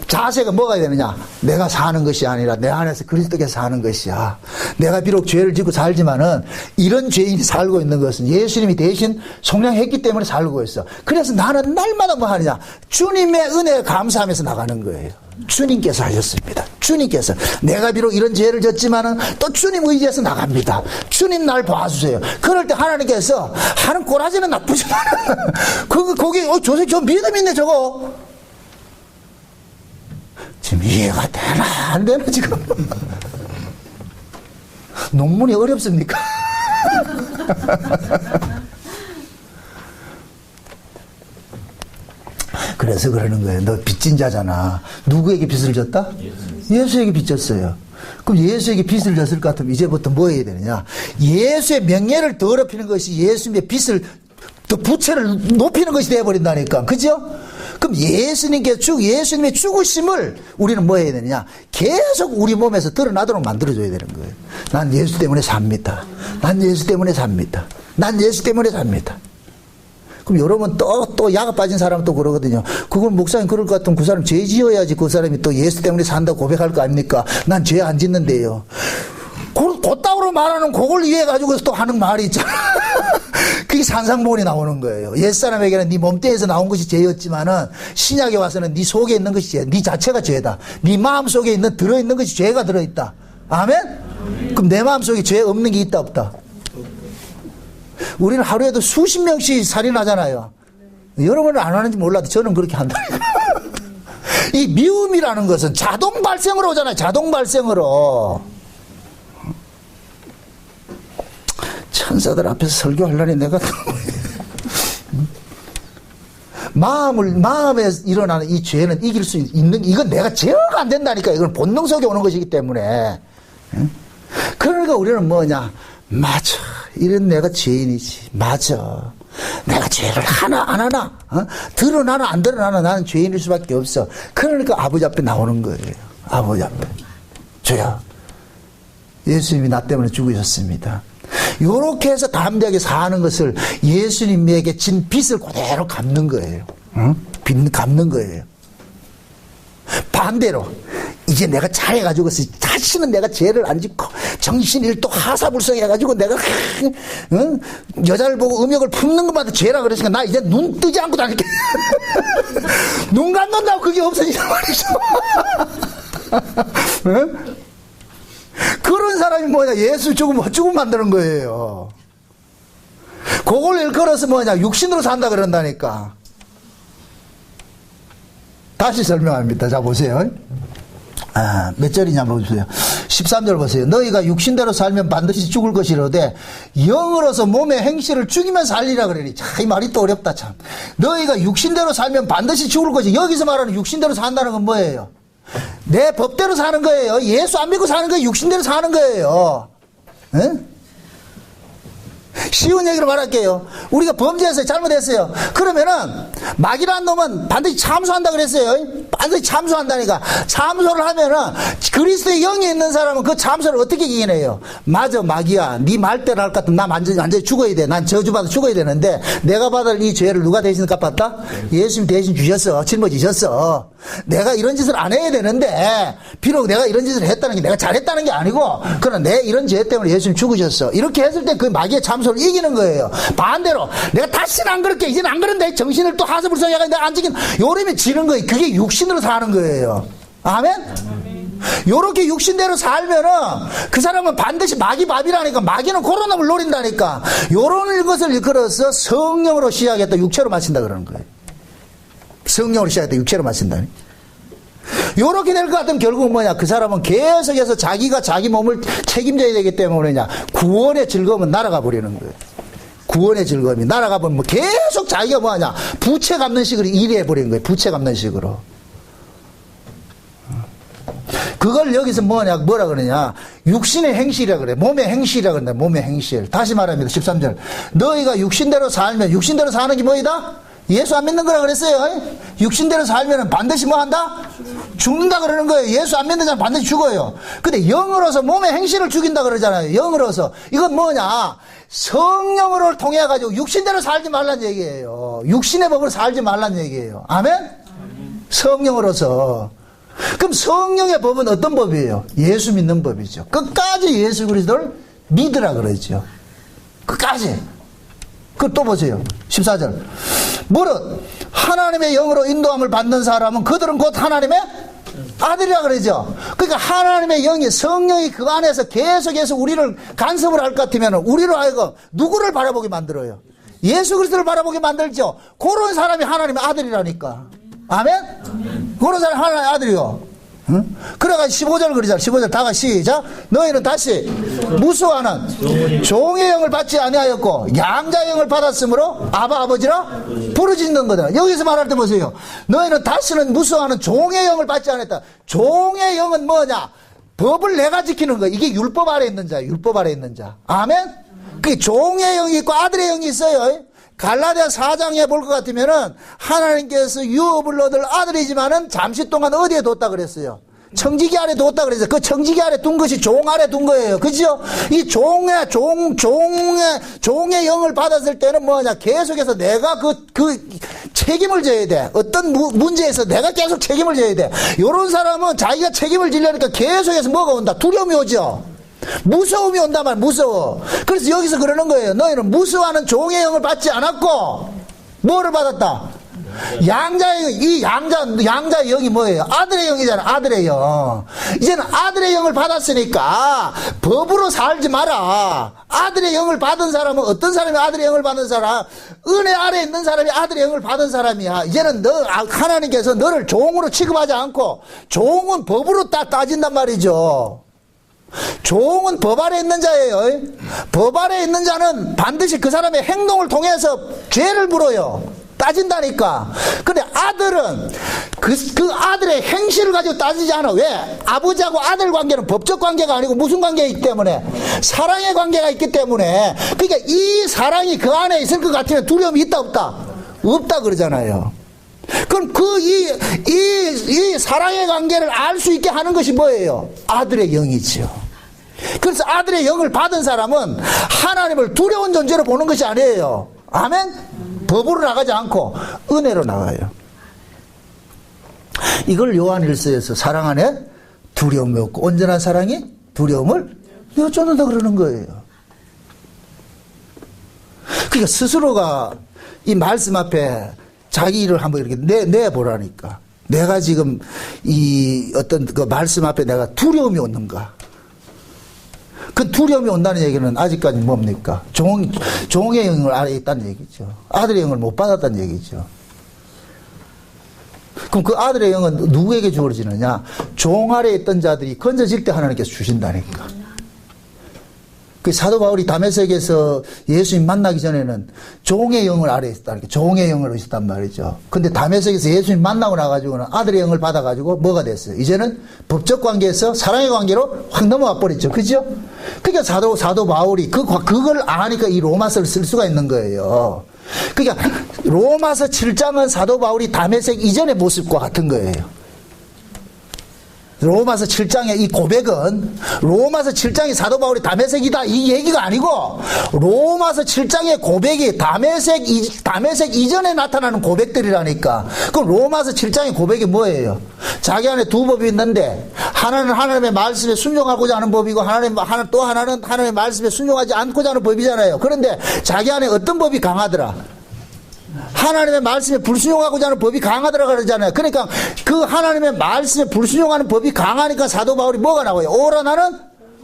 자세가 뭐가 되느냐? 내가 사는 것이 아니라 내 안에서 그리스도께서 사는 것이야. 내가 비록 죄를 짓고 살지만은 이런 죄인이 살고 있는 것은 예수님이 대신 속량했기 때문에 살고 있어. 그래서 나는 날마다 뭐 하느냐? 주님의 은혜에 감사하면서 나가는 거예요. 주님께서 하셨습니다. 주님께서. 내가 비록 이런 죄를 졌지만은 또 주님 의지해서 나갑니다. 주님 날 봐주세요. 그럴 때 하나님께서 하는 꼬라지는 나쁘지만 거기 조세 저 믿음 있네 저거. 지금 이해가 되나 안 되나 지금. 논문이 어렵습니까? 그래서 그러는 거예요. 너 빚진 자잖아. 누구에게 빚을 졌다? 예수에게 빚 졌어요. 그럼 예수에게 빚을 졌을 것 같으면 이제부터 뭐 해야 되느냐? 예수의 명예를 더럽히는 것이 예수님의 빚을 더 부채를 높이는 것이 되어버린다니까. 그죠? 그럼 예수님의 죽으심을 우리는 뭐 해야 되느냐? 계속 우리 몸에서 드러나도록 만들어줘야 되는 거예요. 난 예수 때문에 삽니다. 난 예수 때문에 삽니다. 난 예수 때문에 삽니다. 그럼 여러분 또 야가 빠진 사람은 또 그러거든요. 그건 목사님 그럴 것 같으면 그 사람 죄 지어야지 그 사람이 또 예수 때문에 산다고 고백할 거 아닙니까? 난 죄 안 짓는데요. 곧다우로 말하는 그걸 이해해가지고 또 하는 말이 있잖아. 그게 산상보훈이 나오는 거예요. 옛사람에게는 네 몸뚱이에서 나온 것이 죄였지만은 신약에 와서는 네 속에 있는 것이 죄, 네 자체가 죄다. 네 마음속에 들어있는 것이 죄가 들어있다. 아멘? 그럼 내 마음속에 죄 없는 게 있다 없다? 우리는 하루에도 수십 명씩 살인하잖아요. 여러분은 안 하는지 몰라도 저는 그렇게 한다니까. 이 미움이라는 것은 자동 발생으로 오잖아요. 자동 발생으로. 천사들 앞에서 설교하려니 내가 마음에 일어나는 이 죄는 이길 수 있는, 이건 내가 제어가 안 된다니까. 이건 본능 속에 오는 것이기 때문에. 그러니까 우리는 뭐냐? 맞아. 이런 내가 죄인이지. 맞아. 내가 죄를 하나 안 하나? 드러나나 안 드러나나 나는 죄인일 수밖에 없어. 그러니까 아버지 앞에 나오는 거예요. 아버지 앞에. 주여, 예수님이 나 때문에 죽으셨습니다. 요렇게 해서 담대하게 사는 것을 예수님에게 진 빚을 그대로 갚는 거예요. 빚 갚는 거예요. 반대로 이제 내가 잘해가지고 다시는 내가 죄를 안 짓고 정신일도 하사불성해가지고 내가 여자를 보고 음욕을 품는 것마다 죄라 그랬으니까 나 이제 눈 뜨지 않고 다닐게. 눈 감는다고 그게 없어지단 말이죠. 그런 사람이 뭐냐? 예수 죽음 만드는 거예요. 그걸 일컬어서 뭐냐? 육신으로 산다 그런다니까. 다시 설명합니다. 자, 보세요. 몇 절이냐 한번 보세요. 13절 보세요. 너희가 육신대로 살면 반드시 죽을 것이로되 영으로서 몸의 행실을 죽이면 살리라 그러니. 참, 이 말이 또 어렵다 참. 너희가 육신대로 살면 반드시 죽을 것이. 여기서 말하는 육신대로 산다는 건 뭐예요? 내 법대로 사는 거예요. 예수 안 믿고 사는 거예요. 육신대로 사는 거예요. 응? 쉬운 얘기로 말할게요. 우리가 범죄했어요. 잘못했어요. 그러면은 마귀라는 놈은 반드시 참소한다 그랬어요. 반드시 참소한다니까. 참소를 하면은 그리스도의 영이 있는 사람은 그 참소를 어떻게 이겨내요? 맞아, 마귀야. 네 말대로 할 것 같으면 나 완전히 죽어야 돼. 난 저주받아 죽어야 되는데 내가 받을 이 죄를 누가 대신 갚았다? 예수님 대신 주셨어. 짊어지셨어. 내가 이런 짓을 안 해야 되는데 비록 내가 이런 짓을 했다는 게 내가 잘했다는 게 아니고 그러나 내 이런 죄 때문에 예수님 죽으셨어. 이렇게 했을 때 그 마귀의 참소를 이기는 거예요. 반대로 내가 다시는 안 그럴게. 이제는 안 그런데 정신을 또 하수불성해가 내가 안 지킨 요러면 지는 거예요. 그게 육신으로 사는 거예요. 아멘? 요렇게 육신대로 살면은 그 사람은 반드시 마귀 밥이라니까. 마귀는 그런 놈을 노린다니까. 요런 것을 일컬어서 성령으로 시작했다 육체로 마친다 그러는 거예요. 성령으로 시작했다 육체로 마친다니. 요렇게 될 것 같으면 결국은 뭐냐? 그 사람은 계속해서 자기가 자기 몸을 책임져야 되기 때문에 뭐냐? 구원의 즐거움은 날아가 버리는 거예요. 구원의 즐거움이 날아가 버리면 계속 자기가 뭐하냐? 부채 갚는 식으로 일해 버리는 거예요. 부채 갚는 식으로. 그걸 여기서 뭐라 그러냐? 육신의 행실이라 그래. 몸의 행실이라 그런다. 몸의 행실. 다시 말합니다. 13절. 너희가 육신대로 살면 육신대로 사는 게 뭐이다? 예수 안 믿는 거라 그랬어요. 육신대로 살면 반드시 뭐 한다? 죽는다 그러는 거예요. 예수 안 믿는 자는 반드시 죽어요. 근데 영으로서 몸의 행실을 죽인다 그러잖아요. 영으로서. 이건 뭐냐? 성령으로 통해 가지고 육신대로 살지 말란 얘기예요. 육신의 법으로 살지 말란 얘기예요. 아멘? 성령으로서. 그럼 성령의 법은 어떤 법이에요? 예수 믿는 법이죠. 끝까지 예수 그리스도를 믿으라 그러죠. 끝까지. 그 또 보세요. 14절. 무릇 하나님의 영으로 인도함을 받는 사람은 그들은 곧 하나님의 아들이라 그러죠. 그러니까 하나님의 영이, 성령이 그 안에서 계속해서 우리를 간섭을 할 것 같으면 우리로 하여금 누구를 바라보게 만들어요? 예수 그리스도를 바라보게 만들죠. 그런 사람이 하나님의 아들이라니까. 아멘? 그런 사람이 하나님의 아들이요. 응? 그래가지고 15절 그러잖아. 15절 다 같이 시작. 너희는 다시 무수하는 종의 영을 받지 아니하였고 양자의 영을 받았으므로 아바 아버지라 부르짖는 거다. 여기서 말할 때 보세요. 너희는 다시는 무수하는 종의 영을 받지 않았다. 종의 영은 뭐냐? 법을 내가 지키는 거. 이게 율법 아래 있는 자예요. 율법 아래 있는 자. 아멘? 그게 종의 영이 있고 아들의 영이 있어요. 갈라디아 4장에 볼 것 같으면은 하나님께서 유업을 얻을 아들이지만은 잠시 동안 어디에 뒀다 그랬어요? 청지기 아래 뒀다 그랬어요. 그 청지기 아래 둔 것이 종 아래 둔 거예요. 그죠? 이 종의 영을 받았을 때는 뭐냐? 계속해서 내가 그 책임을 져야 돼. 어떤 문제에서 내가 계속 책임을 져야 돼. 요런 사람은 자기가 책임을 지려니까 계속해서 뭐가 온다? 두려움이 오죠. 무서움이 온단 말이야. 무서워. 그래서 여기서 그러는 거예요. 너희는 무수하는 종의 영을 받지 않았고 뭐를 받았다? 양자의 영. 이 양자의 영이 뭐예요? 아들의 영이잖아. 아들의 영. 이제는 아들의 영을 받았으니까 법으로 살지 마라. 아들의 영을 받은 사람은 어떤 사람이 아들의 영을 받은 사람? 은혜 아래 있는 사람이 아들의 영을 받은 사람이야. 이제는 하나님께서 너를 종으로 취급하지 않고 종은 법으로 따진단 말이죠. 종은 법 아래 있는 자예요. 법 아래 있는 자는 반드시 그 사람의 행동을 통해서 죄를 물어요. 따진다니까. 근데 아들은 그 아들의 행실을 가지고 따지지 않아. 왜? 아버지하고 아들 관계는 법적 관계가 아니고 무슨 관계이기 때문에? 사랑의 관계가 있기 때문에. 그러니까 이 사랑이 그 안에 있을 것 같으면 두려움이 있다 없다? 없다 그러잖아요. 그럼 이 사랑의 관계를 알 수 있게 하는 것이 뭐예요? 아들의 영이지요. 그래서 아들의 영을 받은 사람은 하나님을 두려운 존재로 보는 것이 아니에요. 아멘? 법으로 나가지 않고 은혜로 나가요. 이걸 요한일서에서 사랑 안에 두려움이 없고 온전한 사랑이 두려움을 내쫓는다 그러는 거예요. 그러니까 스스로가 이 말씀 앞에 자기 일을 한번 이렇게 내보라니까. 내가 지금 이 어떤 그 말씀 앞에 내가 두려움이 오는가. 그 두려움이 온다는 얘기는 아직까지 뭡니까? 종의 영을 아래 있다는 얘기죠. 아들의 영을 못 받았다는 얘기죠. 그럼 그 아들의 영은 누구에게 주어지느냐? 종 아래 있던 자들이 건져질 때 하나님께서 주신다니까. 그 사도 바울이 다메섹에서 예수님 만나기 전에는 종의 영을 아래에 있었다는 게 종의 영으로 있었단 말이죠. 근데 다메섹에서 예수님 만나고 나가지고는 아들의 영을 받아가지고 뭐가 됐어요? 이제는 법적 관계에서 사랑의 관계로 확 넘어와 버렸죠. 그죠? 그러니까 사도 바울이 그걸 아니까 이 로마서를 쓸 수가 있는 거예요. 그러니까 로마서 7장은 사도 바울이 다메섹 이전의 모습과 같은 거예요. 로마서 7장의 이 고백은 로마서 7장이 사도 바울이 다메섹이다 이 얘기가 아니고 로마서 7장의 고백이 다메섹 이전에 나타나는 고백들이라니까. 그럼 로마서 7장의 고백이 뭐예요? 자기 안에 두 법이 있는데 하나는 하나님의 말씀에 순종하고자 하는 법이고 또 하나는 하나님의 말씀에 순종하지 않고자 하는 법이잖아요. 그런데 자기 안에 어떤 법이 강하더라? 하나님의 말씀에 불순종하고자 하는 법이 강하더라 그러잖아요. 그러니까 그 하나님의 말씀에 불순종하는 법이 강하니까 사도 바울이 뭐가 나와요? 오라 나는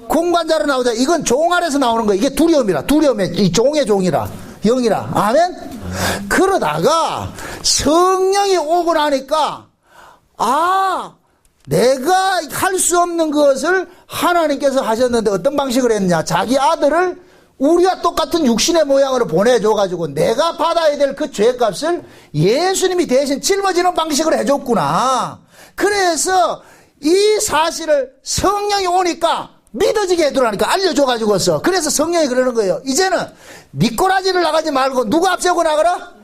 공관자로 나오자. 이건 종 아래서 나오는 거예요. 이게 두려움이라. 두려움의 이 종의 종이라. 영이라. 아멘? 그러다가 성령이 오고 나니까 내가 할 수 없는 것을 하나님께서 하셨는데 어떤 방식을 했냐? 자기 아들을 우리와 똑같은 육신의 모양으로 보내줘가지고 내가 받아야 될 그 죄값을 예수님이 대신 짊어지는 방식으로 해줬구나. 그래서 이 사실을 성령이 오니까 믿어지게 해두라니까 알려줘가지고서. 그래서 성령이 그러는 거예요. 이제는 미꾸라지를 나가지 말고 누구 앞세우고 나가라?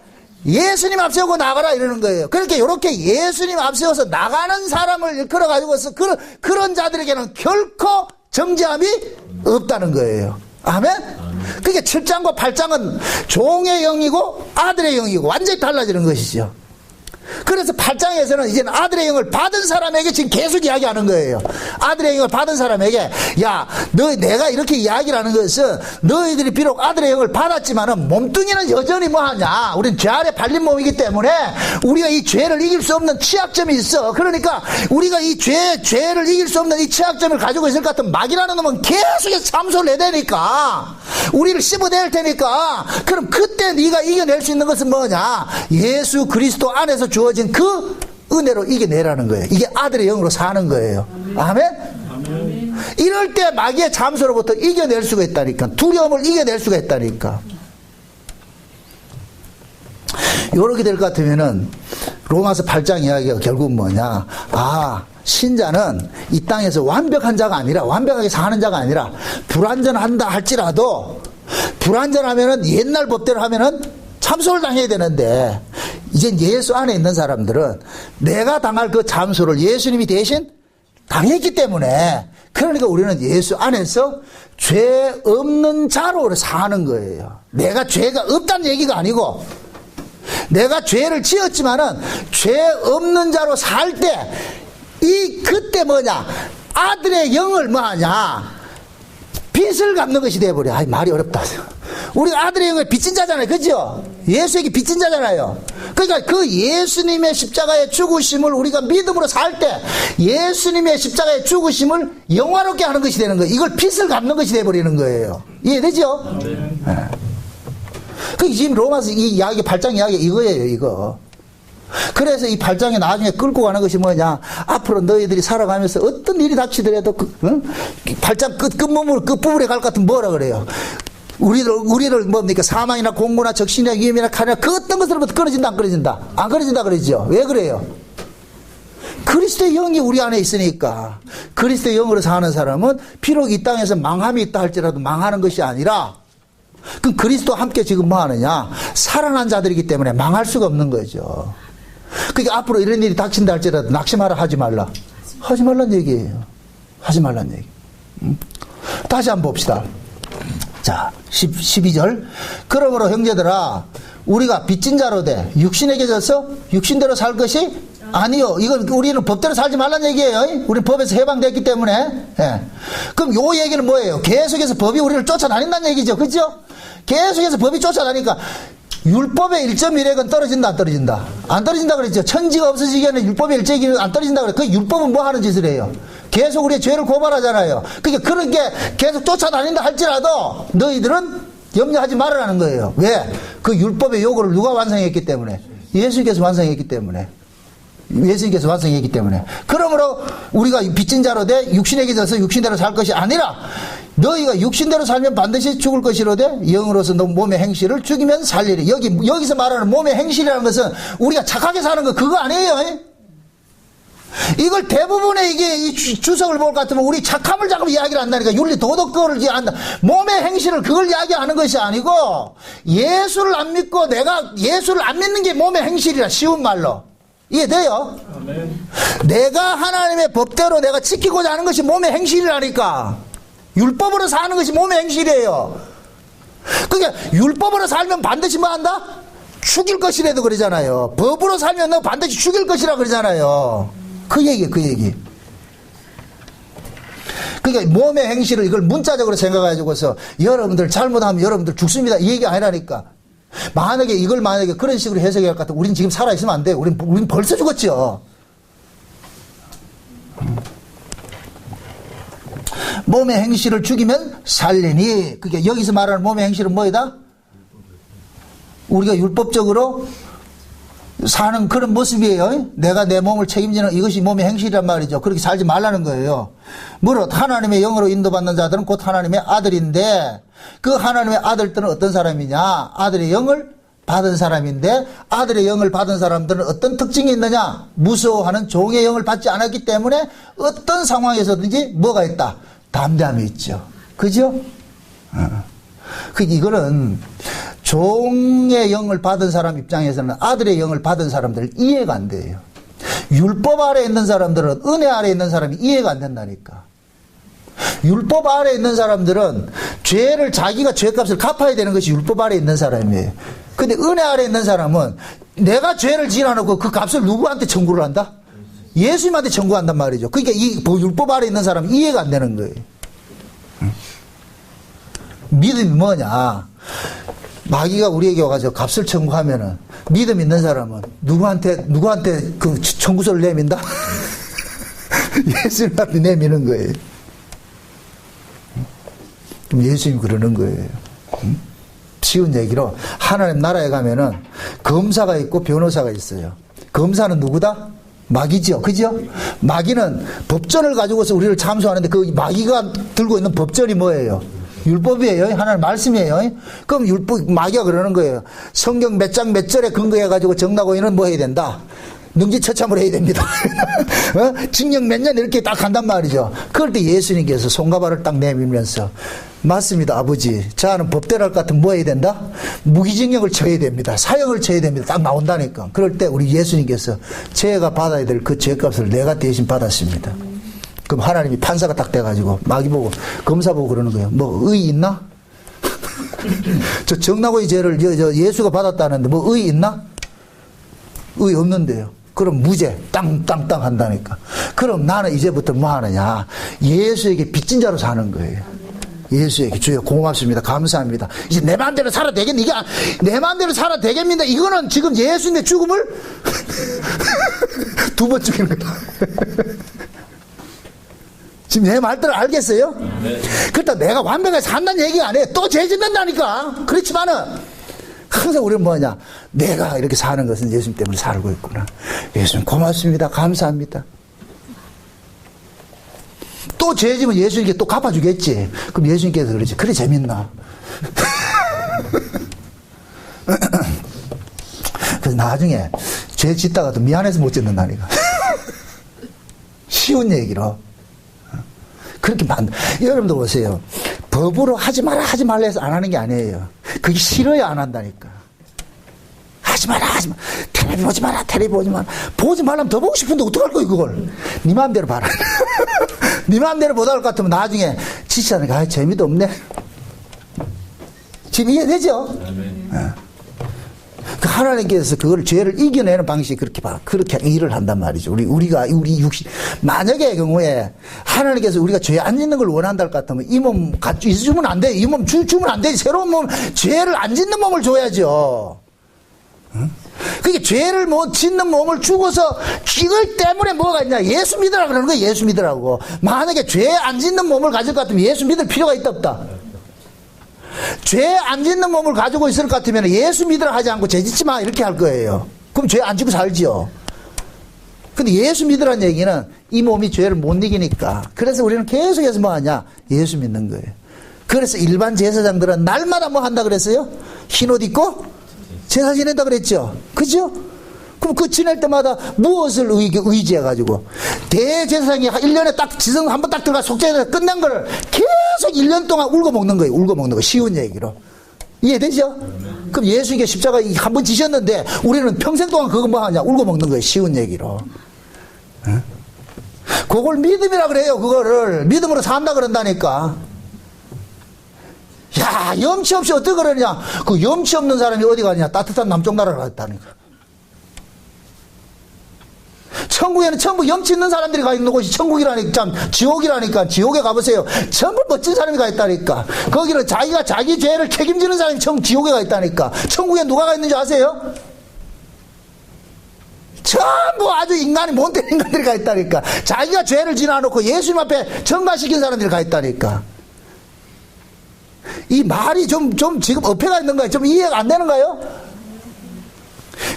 예수님 앞세우고 나가라 이러는 거예요. 그렇게 이렇게 예수님 앞세워서 나가는 사람을 일컬어가지고서 그런 자들에게는 결코 정죄함이 없다는 거예요. 아멘? 그게 7장과 8장은 종의 영이고 아들의 영이고 완전히 달라지는 것이죠. 그래서 8장에서는 이제는 아들의 영을 받은 사람에게 지금 계속 이야기하는 거예요. 아들의 영을 받은 사람에게, 야, 내가 이렇게 이야기를 하는 것은 너희들이 비록 아들의 영을 받았지만은 몸뚱이는 여전히 뭐하냐. 우린 죄 아래 발린 몸이기 때문에 우리가 이 죄를 이길 수 없는 취약점이 있어. 그러니까 우리가 이 죄를 이길 수 없는 이 취약점을 가지고 있을 것 같은 마귀라는 놈은 계속해서 참소를 내대니까 우리를 씹어낼 테니까 그럼 그때 네가 이겨낼 수 있는 것은 뭐냐? 예수 그리스도 안에서 주어진 그 은혜로 이겨내라는 거예요. 이게 아들의 영으로 사는 거예요. 아멘? 이럴 때 마귀의 잠소로부터 이겨낼 수가 있다니까. 두려움을 이겨낼 수가 있다니까. 요렇게 될 것 같으면은 로마서 8장 이야기가 결국 뭐냐? 신자는 이 땅에서 완벽한 자가 아니라, 완벽하게 사는 자가 아니라 불완전한다 할지라도, 불완전하면은 옛날 법대로 하면은 참소를 당해야 되는데, 이젠 예수 안에 있는 사람들은 내가 당할 그 참소를 예수님이 대신 당했기 때문에, 그러니까 우리는 예수 안에서 죄 없는 자로 사는 거예요. 내가 죄가 없다는 얘기가 아니고, 내가 죄를 지었지만은 죄 없는 자로 살 때, 그때 뭐냐? 아들의 영을 뭐하냐? 빚을 갚는 것이 돼버려. 말이 어렵다. 우리 아들의 영을 빚진 자잖아요. 그죠? 예수에게 빚진 자잖아요. 그러니까 그 예수님의 십자가의 죽으심을 우리가 믿음으로 살 때 예수님의 십자가의 죽으심을 영화롭게 하는 것이 되는 거예요. 이걸 빚을 갚는 것이 돼버리는 거예요. 이해되죠? 네. 그 지금 로마서 이 이야기, 8장 이야기 이거예요, 이거. 그래서 이 8장에 나중에 끌고 가는 것이 뭐냐? 앞으로 너희들이 살아가면서 어떤 일이 닥치더라도 8장 끝부분에 갈 것 같으면 뭐라 그래요? 우리를 뭡니까? 사망이나 공고나 적신이나 위험이나 칼이나 그 어떤 것으로부터 끊어진다, 안 끊어진다? 안 끊어진다 그러죠? 왜 그래요? 그리스도의 영이 우리 안에 있으니까. 그리스도의 영으로 사는 사람은 비록 이 땅에서 망함이 있다 할지라도 망하는 것이 아니라, 그럼 그리스도와 함께 지금 뭐 하느냐? 살아난 자들이기 때문에 망할 수가 없는 거죠. 그러니까 앞으로 이런 일이 닥친다 할지라도 낙심하라, 하지 말라. 하지 말란 얘기예요. 하지 말란 얘기. 다시 한번 봅시다. 자, 12절. 그러므로 형제들아, 우리가 빚진 자로 돼 육신에게 져서 육신대로 살 것이 아니요. 이건 우리는 법대로 살지 말란 얘기예요. 우리 법에서 해방됐기 때문에. 예. 그럼 요 얘기는 뭐예요? 계속해서 법이 우리를 쫓아다닌다는 얘기죠. 그죠? 계속해서 법이 쫓아다니니까 율법의 1.1핵은 떨어진다, 안 떨어진다? 안 떨어진다 그랬죠. 천지가 없어지기에는 율법의 1.1핵이 안 떨어진다 그랬죠. 그 율법은 뭐 하는 짓을 해요? 계속 우리의 죄를 고발하잖아요. 그러니까 그런 게 계속 쫓아다닌다 할지라도 너희들은 염려하지 말으라는 거예요. 왜? 그 율법의 요구를 누가 완성했기 때문에? 예수님께서 완성했기 때문에. 예수님께서 완성했기 때문에. 그러므로 우리가 빚진 자로 돼 육신에게 져서 육신대로 살 것이 아니라 너희가 육신대로 살면 반드시 죽을 것이로되 영으로서 너 몸의 행실을 죽이면 살리리. 여기서 말하는 몸의 행실이라는 것은 우리가 착하게 사는 거 그거 아니에요. 이걸 대부분의 이 주석을 볼 것 같으면 우리 착함을 자꾸 이야기를 한다니까. 윤리 도덕 거를 한다. 몸의 행실을 그걸 이야기하는 것이 아니고 예수를 안 믿고 내가 예수를 안 믿는 게 몸의 행실이라. 쉬운 말로 이해돼요? 아멘. 내가 하나님의 법대로 내가 지키고자 하는 것이 몸의 행실이라니까. 율법으로 사는 것이 몸의 행실이에요. 그러니까 율법으로 살면 반드시 뭐 한다? 죽일 것이라도 그러잖아요. 법으로 살면 너 반드시 죽일 것이라 그러잖아요. 그 얘기. 그러니까 몸의 행실을 이걸 문자적으로 생각해가지고서 여러분들 잘못하면 여러분들 죽습니다. 이 얘기 아니라니까. 만약에 그런 식으로 해석할 것 같으면 우린 지금 살아있으면 안 돼요. 우린 벌써 죽었죠. 몸의 행실을 죽이면 살리니. 그게 여기서 말하는 몸의 행실은 뭐이다? 우리가 율법적으로 사는 그런 모습이에요. 내가 내 몸을 책임지는 이것이 몸의 행실이란 말이죠. 그렇게 살지 말라는 거예요. 무릇 하나님의 영으로 인도받는 자들은 곧 하나님의 아들인데, 그 하나님의 아들들은 어떤 사람이냐? 아들의 영을 받은 사람인데, 아들의 영을 받은 사람들은 어떤 특징이 있느냐? 무서워하는 종의 영을 받지 않았기 때문에 어떤 상황에서든지 뭐가 있다? 담대함이 있죠. 그죠? 이거는 종의 영을 받은 사람 입장에서는 아들의 영을 받은 사람들 이해가 안 돼요. 율법 아래에 있는 사람들은 은혜 아래에 있는 사람이 이해가 안 된다니까. 율법 아래에 있는 사람들은 자기가 죄값을 갚아야 되는 것이 율법 아래에 있는 사람이에요. 근데 은혜 아래에 있는 사람은 내가 죄를 지어놓고 그 값을 누구한테 청구를 한다? 예수님한테 청구한단 말이죠. 그러니까 이 율법 아래 있는 사람은 이해가 안 되는 거예요. 믿음이 뭐냐? 마귀가 우리에게 와가지고 값을 청구하면은 믿음 있는 사람은 누구한테 그 청구서를 내민다? 예수님한테 내미는 거예요. 그럼 예수님이 그러는 거예요. 쉬운 얘기로 하나님 나라에 가면은 검사가 있고 변호사가 있어요. 검사는 누구다? 마귀죠. 그죠? 마귀는 법전을 가지고서 우리를 참소하는데 그 마귀가 들고 있는 법전이 뭐예요? 율법이에요. 하나님 말씀이에요. 그럼 마귀가 그러는 거예요. 성경 몇 장 몇 절에 근거해가지고 정나고인은 뭐 해야 된다? 능지처참을 해야 됩니다. 징역 몇 년 이렇게 딱 간단 말이죠. 그럴 때 예수님께서 손과 발을 딱 내밀면서 맞습니다, 아버지. 자는 법대로 할 것 같으면 뭐 해야 된다? 무기징역을 쳐야 됩니다. 사형을 쳐야 됩니다. 딱 나온다니까. 그럴 때 우리 예수님께서 죄가 받아야 될 그 죄값을 내가 대신 받았습니다. 그럼 하나님이 판사가 딱 돼가지고 마귀 보고 검사 보고 그러는 거예요. 뭐 의 있나? 저 정나고의 죄를 예수가 받았다는데 뭐 의 있나? 의 없는데요. 그럼 무죄 땅땅땅 한다니까. 그럼 나는 이제부터 뭐 하느냐? 예수에게 빚진 자로 사는 거예요. 예수에게 주여 고맙습니다. 감사합니다. 이제 내 마음대로 살아 되겠니? 이게 내 마음대로 살아 되겠습니다. 이거는 지금 예수님의 죽음을 두 번 죽이는 거다. 지금 내 말들을 알겠어요? 네. 그렇다고 내가 완벽하게 산다는 얘기가 아니에요. 또 죄 짓는다니까. 그렇지만은 항상 우리는 뭐냐? 내가 이렇게 사는 것은 예수님 때문에 살고 있구나. 예수님 고맙습니다. 감사합니다. 또 죄 지면 예수님께 또 갚아주겠지. 그럼 예수님께서 그러지. 그래 재밌나? 그래서 나중에 죄 짓다가도 미안해서 못 짓는다니까. 쉬운 얘기로. 그렇게 여러분들 보세요. 법으로 하지 마라 해서 안 하는 게 아니에요. 그게 싫어야 안 한다니까. 하지 마라. 텔레비 보지 마라. 보지 말라면 더 보고 싶은데 어떡할 거야 그걸. 네 마음대로 봐라. 네 마음대로 보다 할 것 같으면 나중에 지치하니까 재미도 없네. 지금 이해되죠? 그 하나님께서 그걸 죄를 이겨내는 방식이 그렇게 일을 한단 말이죠. 우리 육신. 만약에 경우에 하나님께서 우리가 죄 안 짓는 걸 원한다 할 것 같으면 이 몸 주면 안 돼. 이 몸 주면 안 되지. 새로운 몸, 죄를 안 짓는 몸을 줘야죠. 응? 그게 죄를 못 짓는 몸을 주고서 이걸 때문에 뭐가 있냐. 예수 믿으라 그러는 거예요. 예수 믿으라고. 만약에 죄 안 짓는 몸을 가질 것 같으면 예수 믿을 필요가 있다 없다. 죄 안 짓는 몸을 가지고 있을 것 같으면 예수 믿으라 하지 않고 죄 짓지 마 이렇게 할 거예요. 그럼 죄 안 짓고 살지요. 근데 예수 믿으라는 얘기는 이 몸이 죄를 못 이기니까. 그래서 우리는 계속해서 뭐 하냐? 예수 믿는 거예요. 그래서 일반 제사장들은 날마다 뭐 한다 그랬어요? 흰옷 입고 제사 지낸다 그랬죠. 그죠? 그럼 그 지낼 때마다 무엇을 의지해가지고 대제사장이 1년에 딱 지성 한번 딱 들어가 속죄해서 끝낸 거를 계속 1년 동안 울고 먹는 거예요. 울고 먹는 거. 쉬운 얘기로. 이해되죠? 그럼 예수님께 십자가 한 번 지셨는데 우리는 평생 동안 그거 뭐 하냐? 울고 먹는 거예요. 쉬운 얘기로. 응? 그걸 믿음이라 그래요. 그거를 믿음으로 산다 그런다니까. 야, 염치 없이 어떻게 그러냐? 그 염치 없는 사람이 어디 가냐? 따뜻한 남쪽 나라로 갔다니까. 천국에는 전부 염치 있는 사람들이 가 있는 곳이 천국이라니까, 참, 지옥이라니까. 지옥에 가보세요. 전부 멋진 사람이 가 있다니까. 거기는 자기가 자기 죄를 책임지는 사람이 지옥에 가 있다니까. 천국에 누가 가 있는지 아세요? 전부 아주 인간이 못된 인간들이 가 있다니까. 자기가 죄를 지나놓고 예수님 앞에 전가시킨 사람들이 가 있다니까. 이 말이 좀 지금 어폐가 있는가요? 좀 이해가 안 되는가요?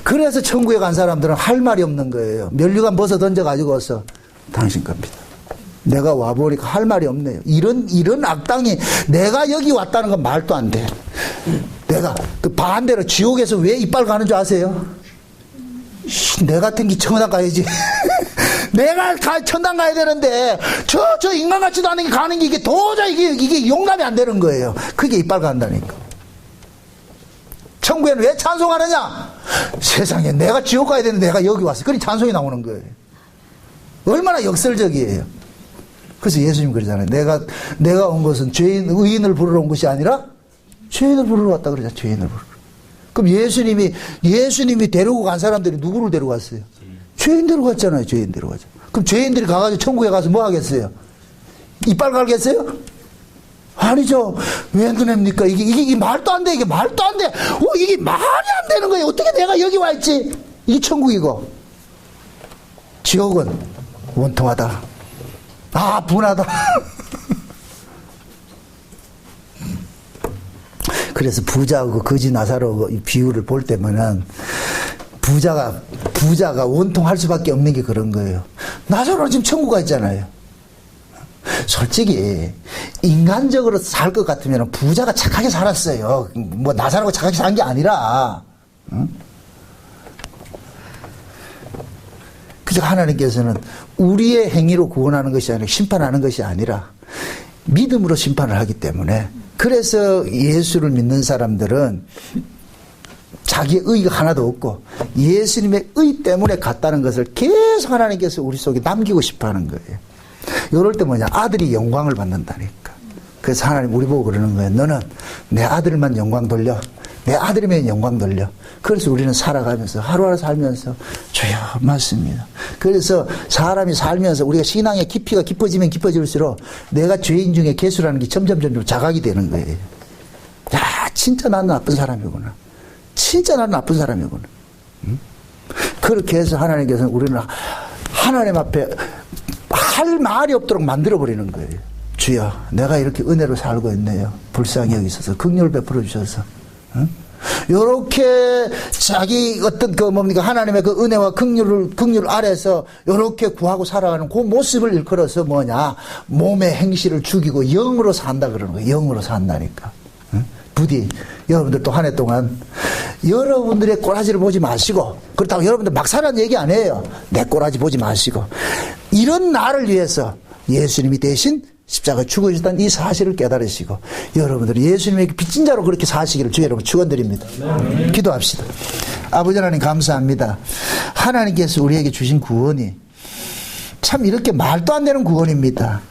그래서 천국에 간 사람들은 할 말이 없는 거예요. 면류관 벗어 던져가지고서 당신 겁니다. 내가 와보니까 할 말이 없네요. 이런 악당이 내가 여기 왔다는 건 말도 안 돼. 내가 그 반대로 지옥에서 왜 이빨 가는 줄 아세요? 내 같은 게 천당 가야지. 내가 천당 가야 되는데 저 인간 같지도 않은 게 가는 게 이게 도저히 이게 용납이 안 되는 거예요. 그게 이빨 간다니까. 천국에는 왜 찬송하느냐? 세상에 내가 지옥 가야 되는데 내가 여기 왔어. 그러니 찬송이 나오는 거예요. 얼마나 역설적이에요. 그래서 예수님 그러잖아요. 내가 온 것은 의인을 부르러 온 것이 아니라 죄인을 부르러 왔다 그러죠. 죄인을 부르러. 그럼 예수님이 데리고 간 사람들이 누구를 데려갔어요? 죄인 데려갔잖아요. 죄인 데려가죠. 그럼 죄인들이 가가지고 천국에 가서 뭐 하겠어요? 이빨 갈겠어요? 아니죠. 왜 그럽니까? 이게 말도 안 돼. 이게 말도 안 돼. 이게 말이 안 되는 거예요. 어떻게 내가 여기 와 있지? 이게 천국이고. 지옥은 원통하다. 분하다. 그래서 부자하고 거지 나사로 비유를 볼 때면은 부자가 원통할 수밖에 없는 게 그런 거예요. 나사로는 지금 천국 가 있잖아요. 솔직히 인간적으로 살 것 같으면 부자가 착하게 살았어요. 뭐 나사로가 착하게 산 게 아니라. 응? 그래서 하나님께서는 우리의 행위로 구원하는 것이 아니라 심판하는 것이 아니라 믿음으로 심판을 하기 때문에, 그래서 예수를 믿는 사람들은 자기의 의가 하나도 없고 예수님의 의 때문에 갔다는 것을 계속 하나님께서 우리 속에 남기고 싶어 하는 거예요. 이럴 때 뭐냐, 아들이 영광을 받는다니까. 그래서 하나님 우리 보고 그러는 거예요. 너는 내 아들만 영광 돌려. 내 아들이면 영광 돌려. 그래서 우리는 살아가면서 하루하루 살면서 주여 맞습니다. 그래서 사람이 살면서 우리가 신앙의 깊이가 깊어지면 깊어질수록 내가 죄인 중에 개수라는 게 점점 자각이 되는 거예요. 야, 진짜 나는 나쁜 사람이구나. 진짜 나는 나쁜 사람이구나. 응? 그렇게 해서 하나님께서는 우리는 하나님 앞에 할 말이 없도록 만들어버리는 거예요. 주여, 내가 이렇게 은혜로 살고 있네요. 불쌍히 여기셔서 긍휼을 베풀어 주셔서. 응? 요렇게 자기 어떤 하나님의 그 은혜와 긍휼 아래서 요렇게 구하고 살아가는 그 모습을 일컬어서 뭐냐, 몸의 행실을 죽이고 영으로 산다 그러는 거예요. 영으로 산다니까. 응? 부디 여러분들 또 한 해 동안 여러분들의 꼬라지를 보지 마시고, 그렇다고 여러분들 막 사는 얘기 안 해요. 내 꼬라지 보지 마시고, 이런 나를 위해서 예수님이 대신 십자가 죽으셨다는 이 사실을 깨달으시고, 여러분들이 예수님에게 빚진 자로 그렇게 사시기를 주의 여러분 축원드립니다. 기도합시다. 아버지 하나님 감사합니다. 하나님께서 우리에게 주신 구원이 참 이렇게 말도 안 되는 구원입니다.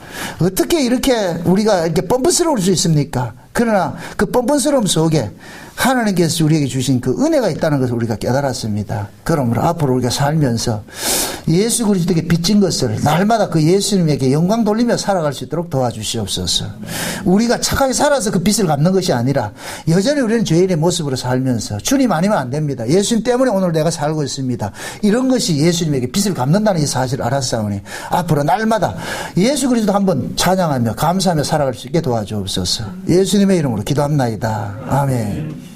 어떻게 이렇게 우리가 이렇게 뻔뻔스러울 수 있습니까? 그러나 그 뻔뻔스러움 속에 하나님께서 우리에게 주신 그 은혜가 있다는 것을 우리가 깨달았습니다. 그러므로 앞으로 우리가 살면서 예수 그리스도에게 빚진 것을 날마다 그 예수님에게 영광 돌리며 살아갈 수 있도록 도와주시옵소서. 우리가 착하게 살아서 그 빚을 갚는 것이 아니라 여전히 우리는 죄인의 모습으로 살면서 주님 아니면 안 됩니다. 예수님 때문에 오늘 내가 살고 있습니다. 이런 것이 예수님에게 빚을 갚는다는 이 사실을 알았사오니 앞으로 날마다 예수 그리스도 한번 찬양하며 감사하며 살아갈 수 있게 도와주옵소서. 예수님의 이름으로 기도합나이다. 아멘.